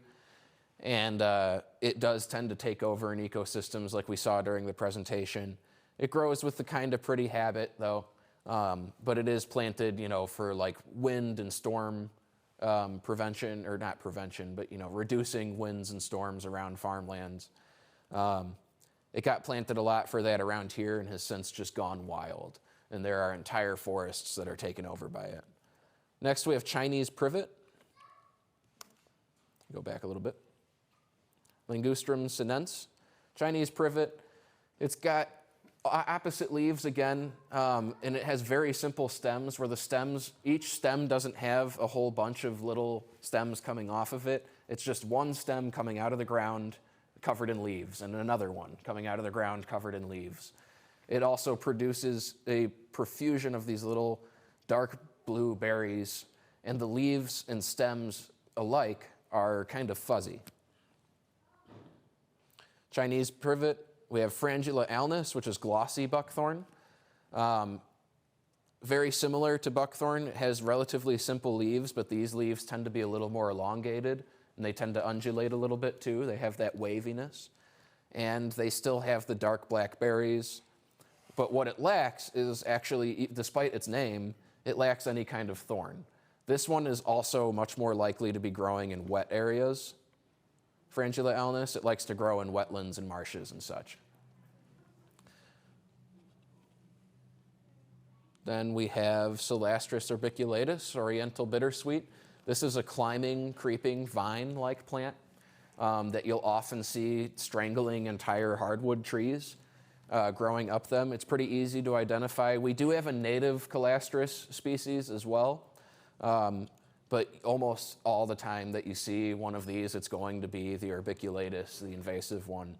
And it does tend to take over in ecosystems like we saw during the presentation. It grows with the kind of pretty habit, though. But it is planted, for like wind and storm prevention, or not prevention, but, reducing winds and storms around farmlands. It got planted a lot for that around here and has since just gone wild. And there are entire forests that are taken over by it. Next, we have Chinese privet. Go back a little bit. Ligustrum sinense. Chinese privet. It's got opposite leaves again, and it has very simple stems where each stem doesn't have a whole bunch of little stems coming off of it. It's just one stem coming out of the ground covered in leaves, and another one coming out of the ground covered in leaves. It also produces a profusion of these little dark blue berries, and the leaves and stems alike are kind of fuzzy. Chinese privet. We have Frangula alnus, which is glossy buckthorn. Very similar to buckthorn. It has relatively simple leaves, but these leaves tend to be a little more elongated, and they tend to undulate a little bit too. They have that waviness. And they still have the dark black berries. But what it lacks is actually, despite its name, it lacks any kind of thorn. This one is also much more likely to be growing in wet areas. Frangula alnus, it likes to grow in wetlands and marshes and such. Then we have Silastris orbiculatus, oriental bittersweet. This is a climbing, creeping, vine-like plant that you'll often see strangling entire hardwood trees, growing up them. It's pretty easy to identify. We do have a native Silastris species as well. But almost all the time that you see one of these, it's going to be the orbiculatus, the invasive one.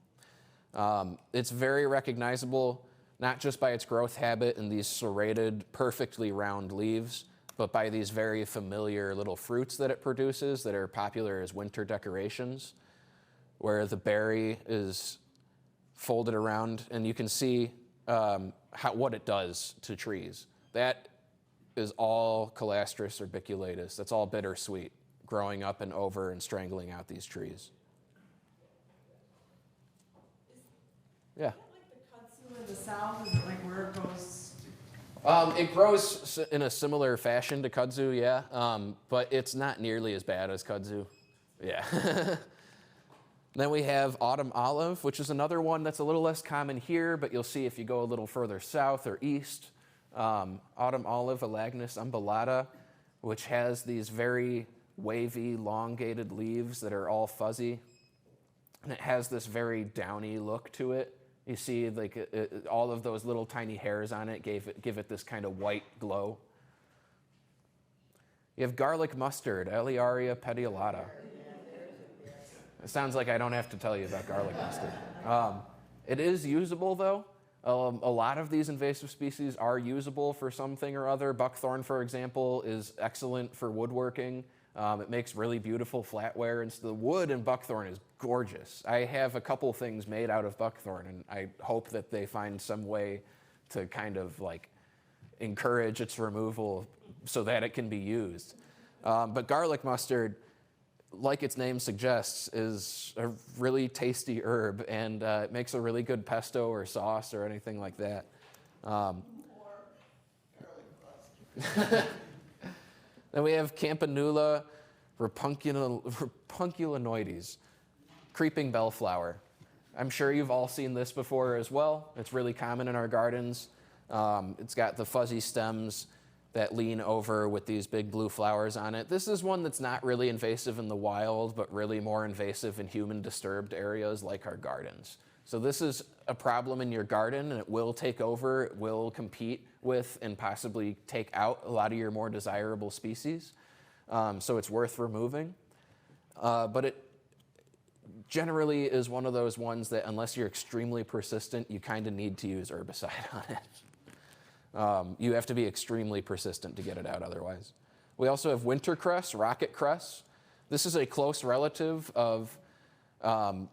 It's very recognizable, not just by its growth habit and these serrated, perfectly round leaves, but by these very familiar little fruits that it produces that are popular as winter decorations, where the berry is folded around, and you can see what it does to trees. That is all Calastris urbiculatus. That's all bittersweet, growing up and over and strangling out these trees. Yeah. Like the kudzu in the south, is it like where it goes? It grows in a similar fashion to kudzu, yeah, but it's not nearly as bad as kudzu. Yeah. Then we have autumn olive, which is another one that's a little less common here, but you'll see if you go a little further south or east. Autumn olive, Elagnus umbellata, which has these very wavy, elongated leaves that are all fuzzy. And it has this very downy look to it. You see like all of those little tiny hairs on it give it this kind of white glow. You have garlic mustard, Elearia petiolata. It sounds like I don't have to tell you about garlic mustard. It is usable, though. A lot of these invasive species are usable for something or other. Buckthorn, for example, is excellent for woodworking. It makes really beautiful flatware, and so the wood in buckthorn is gorgeous. I have a couple things made out of buckthorn, and I hope that they find some way to kind of like encourage its removal so that it can be used. But garlic mustard, like its name suggests, is a really tasty herb, and it makes a really good pesto or sauce or anything like that. Then we have Campanula rapunculinoides, creeping bellflower. I'm sure you've all seen this before as well. It's really common in our gardens. It's got the fuzzy stems that lean over with these big blue flowers on it. This is one that's not really invasive in the wild, but really more invasive in human disturbed areas like our gardens. So this is a problem in your garden, and it will take over, it will compete with and possibly take out a lot of your more desirable species. So it's worth removing. But it generally is one of those ones that unless you're extremely persistent, you kind of need to use herbicide on it. You have to be extremely persistent to get it out otherwise. We also have wintercress, rocket cress. This is a close relative of the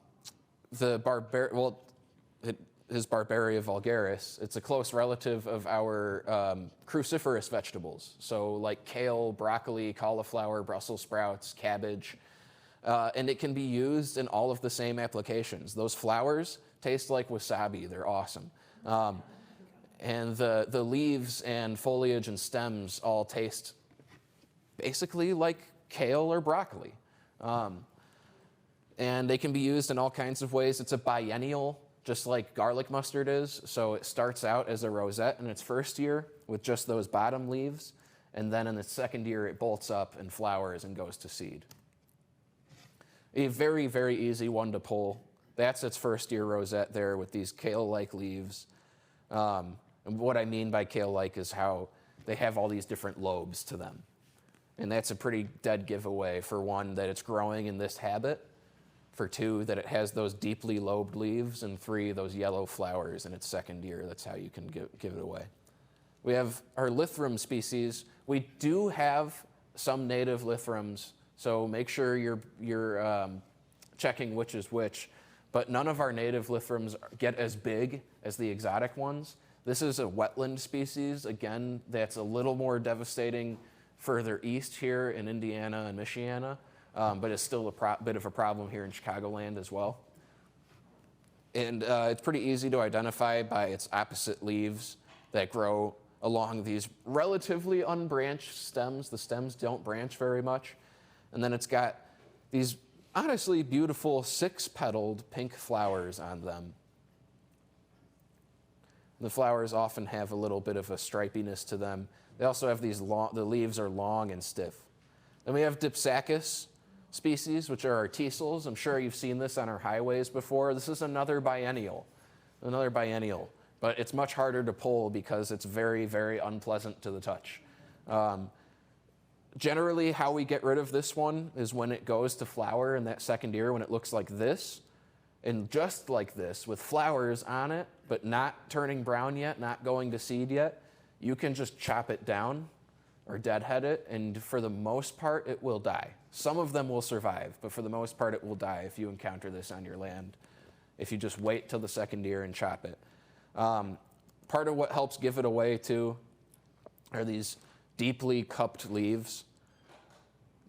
it is Barbaria vulgaris. It's a close relative of our cruciferous vegetables. So like kale, broccoli, cauliflower, Brussels sprouts, cabbage. And it can be used in all of the same applications. Those flowers taste like wasabi. They're awesome. And the leaves and foliage and stems all taste basically like kale or broccoli. And they can be used in all kinds of ways. It's a biennial, just like garlic mustard is. So it starts out as a rosette in its first year with just those bottom leaves. And then in its second year, it bolts up and flowers and goes to seed. A very, very easy one to pull. That's its first year rosette there with these kale-like leaves. And what I mean by kale-like is how they have all these different lobes to them. And that's a pretty dead giveaway. For one, that it's growing in this habit. For two, that it has those deeply lobed leaves. And three, those yellow flowers in its second year. That's how you can give it away. We have our Lythrum species. We do have some native Lythrums, so make sure you're checking which is which. But none of our native Lythrums get as big as the exotic ones. This is a wetland species, again, that's a little more devastating further east here in Indiana and Michiana, but it's still a bit of a problem here in Chicagoland as well. And it's pretty easy to identify by its opposite leaves that grow along these relatively unbranched stems. The stems don't branch very much. And then it's got these honestly beautiful six-petaled pink flowers on them. The flowers often have a little bit of a stripiness to them. They also have these the leaves are long and stiff. Then we have Dipsacus species, which are our teasels. I'm sure you've seen this on our highways before. This is another biennial, but it's much harder to pull because it's very, very unpleasant to the touch. Generally, how we get rid of this one is when it goes to flower in that second year, when it looks like this, and just like this, with flowers on it, but not turning brown yet, not going to seed yet, you can just chop it down or deadhead it, and for the most part, it will die. Some of them will survive, but for the most part, it will die if you encounter this on your land, if you just wait till the second year and chop it. Part of what helps give it away, too, are these deeply cupped leaves.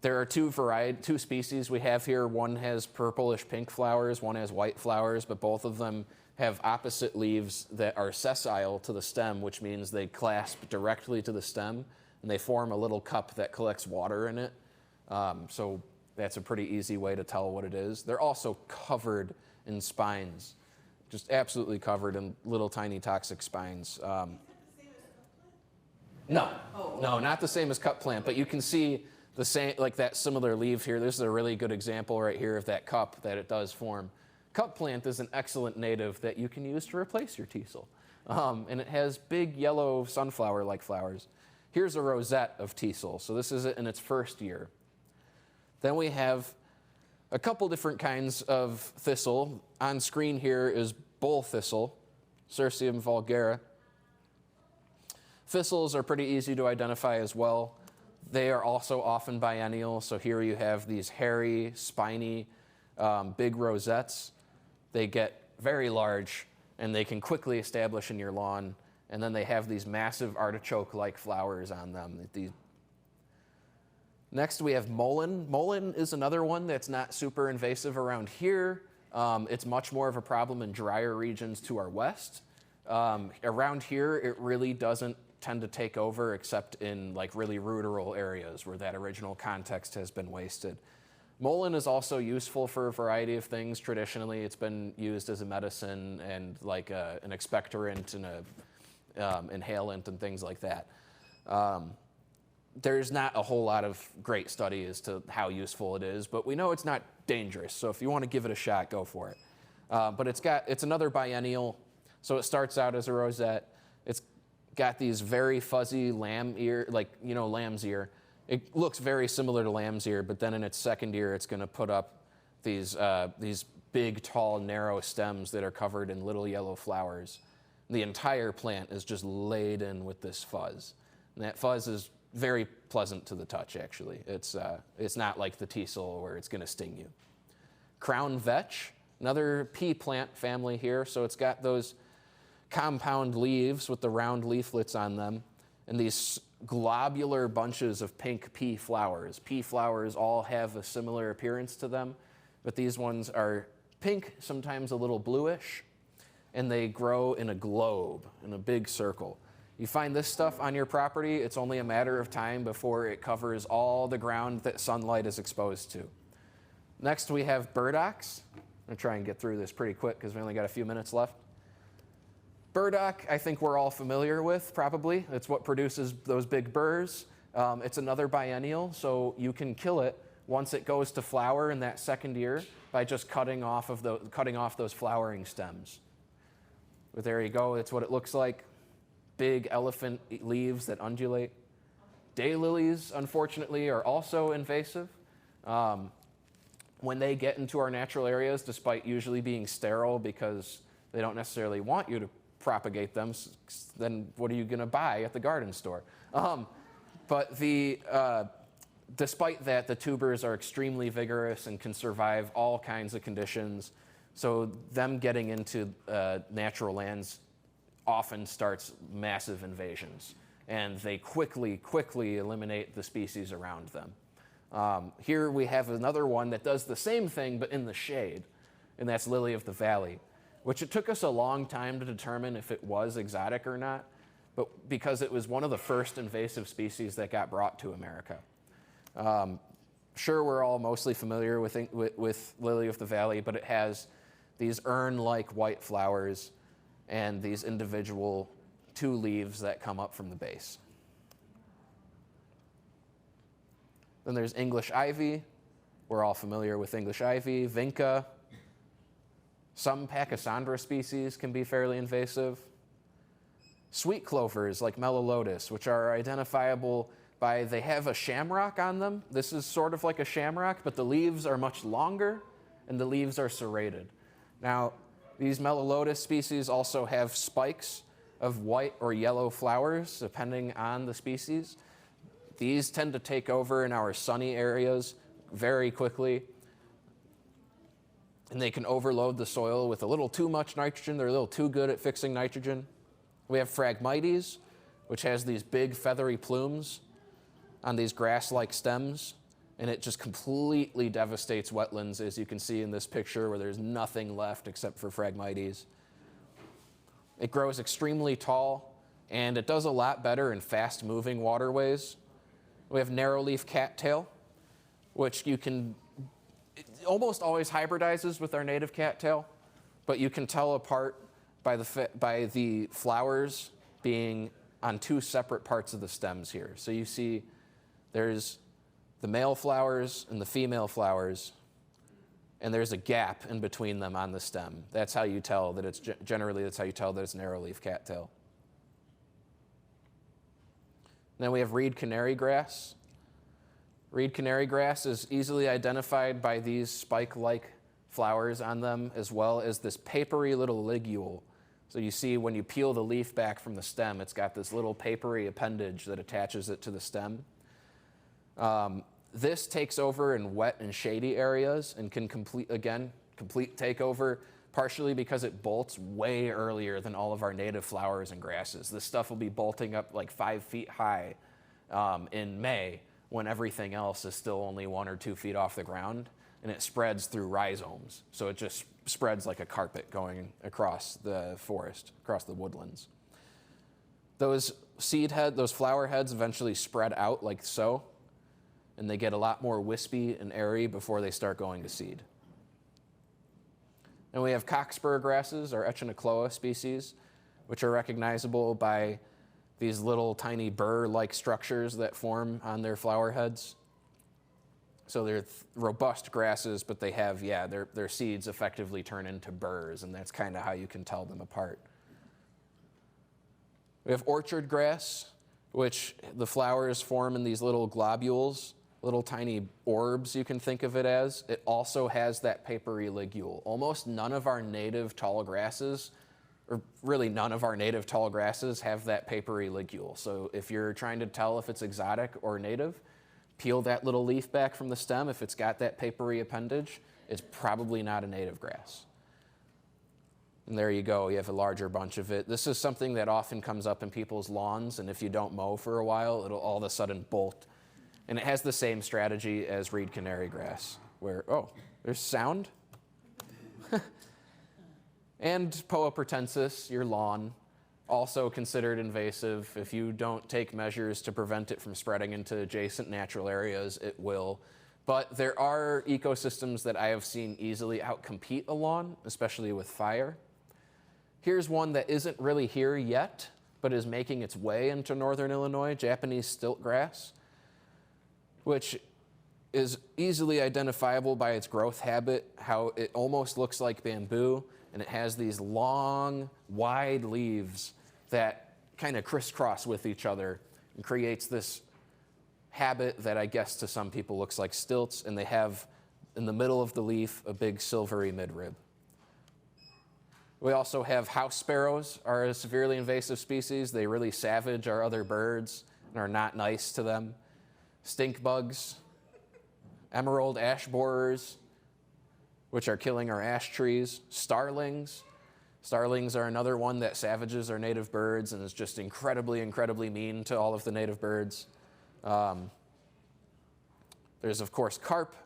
There are two species we have here. One has purplish pink flowers, one has white flowers, but both of them have opposite leaves that are sessile to the stem, which means they clasp directly to the stem, and they form a little cup that collects water in it. So that's a pretty easy way to tell what it is. They're also covered in spines, just absolutely covered in little tiny toxic spines. No, not the same as cup plant, but you can see the same, like that similar leaf here. This is a really good example right here of that cup that it does form. Cup plant is an excellent native that you can use to replace your teasel. And it has big yellow sunflower-like flowers. Here's a rosette of teasel. So this is it in its first year. Then we have a couple different kinds of thistle. On screen here is bull thistle, Cirsium vulgare. Thistles are pretty easy to identify as well. They are also often biennial. So here you have these hairy, spiny, big rosettes. They get very large, and they can quickly establish in your lawn. And then they have these massive artichoke-like flowers on them. Next, we have mullein. Mullein is another one that's not super invasive around here. It's much more of a problem in drier regions to our west. Around here, it really doesn't tend to take over except in like really rural areas where that original context has been wasted. Mullein is also useful for a variety of things. Traditionally, it's been used as a medicine and like an expectorant and an inhalant and things like that. There's not a whole lot of great study as to how useful it is, but we know it's not dangerous. So if you want to give it a shot, go for it. But it's another biennial. So it starts out as a rosette. It's got these very fuzzy lamb ear, like, you know, lamb's ear. It looks very similar to lamb's ear, but then in its second year, it's going to put up these big, tall, narrow stems that are covered in little yellow flowers. The entire plant is just laden with this fuzz. And that fuzz is very pleasant to the touch, actually. It's not like the teasel where it's going to sting you. Crown vetch, another pea plant family here. So it's got those compound leaves with the round leaflets on them, and these globular bunches of pink pea flowers. Pea flowers all have a similar appearance to them, but these ones are pink, sometimes a little bluish, and they grow in a globe, in a big circle. You find this stuff on your property, it's only a matter of time before it covers all the ground that sunlight is exposed to. Next, we have burdocks. I'm going to try and get through this pretty quick because we only got a few minutes left. Burdock, I think we're all familiar with, probably. It's what produces those big burrs. It's another biennial, so you can kill it once it goes to flower in that second year by just cutting off those flowering stems. But there you go. It's what it looks like. Big elephant leaves that undulate. Daylilies, unfortunately, are also invasive. When they get into our natural areas, despite usually being sterile because they don't necessarily want you to propagate them, then what are you going to buy at the garden store? But despite that, the tubers are extremely vigorous and can survive all kinds of conditions. So them getting into natural lands often starts massive invasions, and they quickly eliminate the species around them. Here we have another one that does the same thing, but in the shade, and that's lily of the valley, which it took us a long time to determine if it was exotic or not, but because it was one of the first invasive species that got brought to America. Sure, we're all mostly familiar with lily of the valley, but it has these urn-like white flowers and these individual two leaves that come up from the base. Then there's English ivy. We're all familiar with English ivy, vinca. Some Pachysandra species can be fairly invasive. Sweet clovers like mellilotus, which are identifiable by, they have a shamrock on them. This is sort of like a shamrock, but the leaves are much longer and the leaves are serrated. Now, these mellilotus species also have spikes of white or yellow flowers, depending on the species. These tend to take over in our sunny areas very quickly, and they can overload the soil with a little too much nitrogen. They're a little too good at fixing nitrogen. We have Phragmites, which has these big feathery plumes on these grass-like stems, and it just completely devastates wetlands, as you can see in this picture where there's nothing left except for Phragmites. It grows extremely tall, and it does a lot better in fast-moving waterways. We have narrowleaf cattail, which it almost always hybridizes with our native cattail, but you can tell apart by the flowers being on two separate parts of the stems here. So you see there's the male flowers and the female flowers, and there's a gap in between them on the stem. That's how you tell that it's that's how you tell that it's narrowleaf cattail. Then we have reed canary grass. Reed canary grass is easily identified by these spike-like flowers on them, as well as this papery little ligule. So you see when you peel the leaf back from the stem, it's got this little papery appendage that attaches it to the stem. This takes over in wet and shady areas and can complete takeover, partially because it bolts way earlier than all of our native flowers and grasses. This stuff will be bolting up like 5 feet high in May, when everything else is still only 1 or 2 feet off the ground, and it spreads through rhizomes. So it just spreads like a carpet going across the forest, across the woodlands. Those flower heads eventually spread out like so, and they get a lot more wispy and airy before they start going to seed. And we have cockspur grasses, or Echinocloa species, which are recognizable by these little tiny burr-like structures that form on their flower heads. So they're robust grasses, but they have, their seeds effectively turn into burrs, and that's kind of how you can tell them apart. We have orchard grass, which the flowers form in these little globules, little tiny orbs, you can think of it as. It also has that papery ligule. Almost none of our native tall grasses, or really none of our native tall grasses, have that papery ligule. So if you're trying to tell if it's exotic or native, peel that little leaf back from the stem. If it's got that papery appendage, it's probably not a native grass. And there you go, you have a larger bunch of it. This is something that often comes up in people's lawns, and if you don't mow for a while, it'll all of a sudden bolt. And it has the same strategy as reed canary grass, where, oh, there's sound. And Poa pratensis, your lawn, also considered invasive. If you don't take measures to prevent it from spreading into adjacent natural areas, it will. But there are ecosystems that I have seen easily outcompete a lawn, especially with fire. Here's one that isn't really here yet, but is making its way into northern Illinois, Japanese stilt grass, which is easily identifiable by its growth habit, how it almost looks like bamboo, and it has these long, wide leaves that kind of crisscross with each other and creates this habit that I guess to some people looks like stilts, and they have in the middle of the leaf a big silvery midrib. We also have house sparrows, are a severely invasive species. They really savage our other birds and are not nice to them. Stink bugs, emerald ash borers, which are killing our ash trees. Starlings. Starlings are another one that savages our native birds and is just incredibly, incredibly mean to all of the native birds. There's, of course, carp,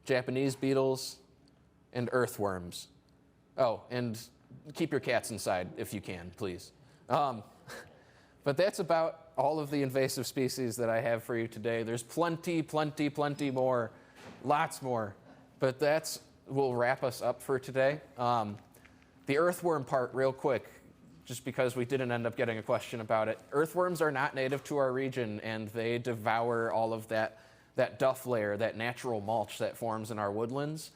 Japanese beetles, and earthworms. Oh, and keep your cats inside if you can, please. But that's about all of the invasive species that I have for you today. There's plenty, plenty, plenty more, lots more. But will wrap us up for today. The earthworm part, real quick, just because we didn't end up getting a question about it. Earthworms are not native to our region, and they devour all of that duff layer, that natural mulch that forms in our woodlands.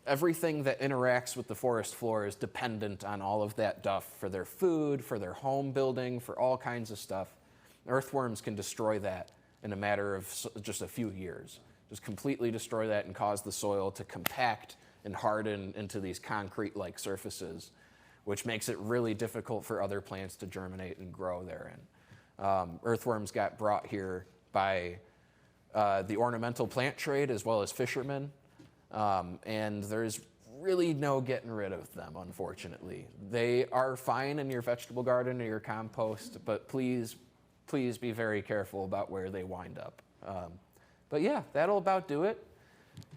Everything that interacts with the forest floor is dependent on all of that duff for their food, for their home building, for all kinds of stuff. Earthworms can destroy that in a matter of just a few years. Just completely destroy that and cause the soil to compact and harden into these concrete-like surfaces, which makes it really difficult for other plants to germinate and grow therein. Earthworms got brought here by the ornamental plant trade as well as fishermen. And there's really no getting rid of them, unfortunately. They are fine in your vegetable garden or your compost, but please please be very careful about where they wind up. But yeah, that'll about do it.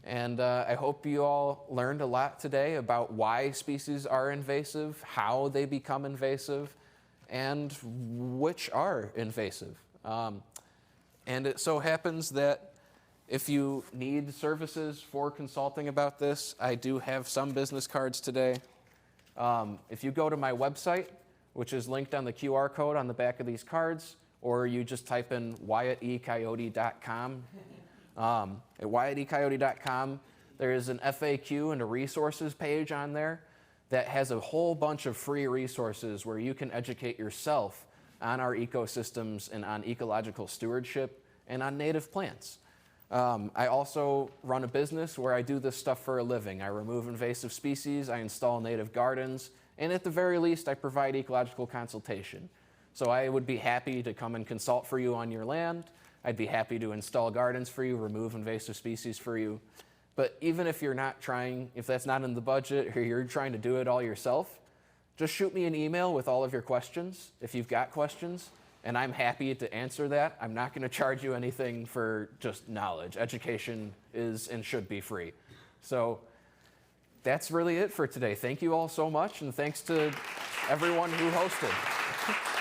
And I hope you all learned a lot today about why species are invasive, how they become invasive, and which are invasive. And it so happens that if you need services for consulting about this, I do have some business cards today. If you go to my website, which is linked on the QR code on the back of these cards, or you just type in wyattecoyote.com. At wyattecoyote.com, there is an FAQ and a resources page on there that has a whole bunch of free resources where you can educate yourself on our ecosystems and on ecological stewardship and on native plants. I also run a business where I do this stuff for a living. I remove invasive species, I install native gardens, and at the very least, I provide ecological consultation. So I would be happy to come and consult for you on your land. I'd be happy to install gardens for you, remove invasive species for you. But even if you're not trying, if that's not in the budget or you're trying to do it all yourself, just shoot me an email with all of your questions if you've got questions, and I'm happy to answer that. I'm not going to charge you anything for just knowledge. Education is and should be free. So that's really it for today. Thank you all so much, and thanks to everyone who hosted.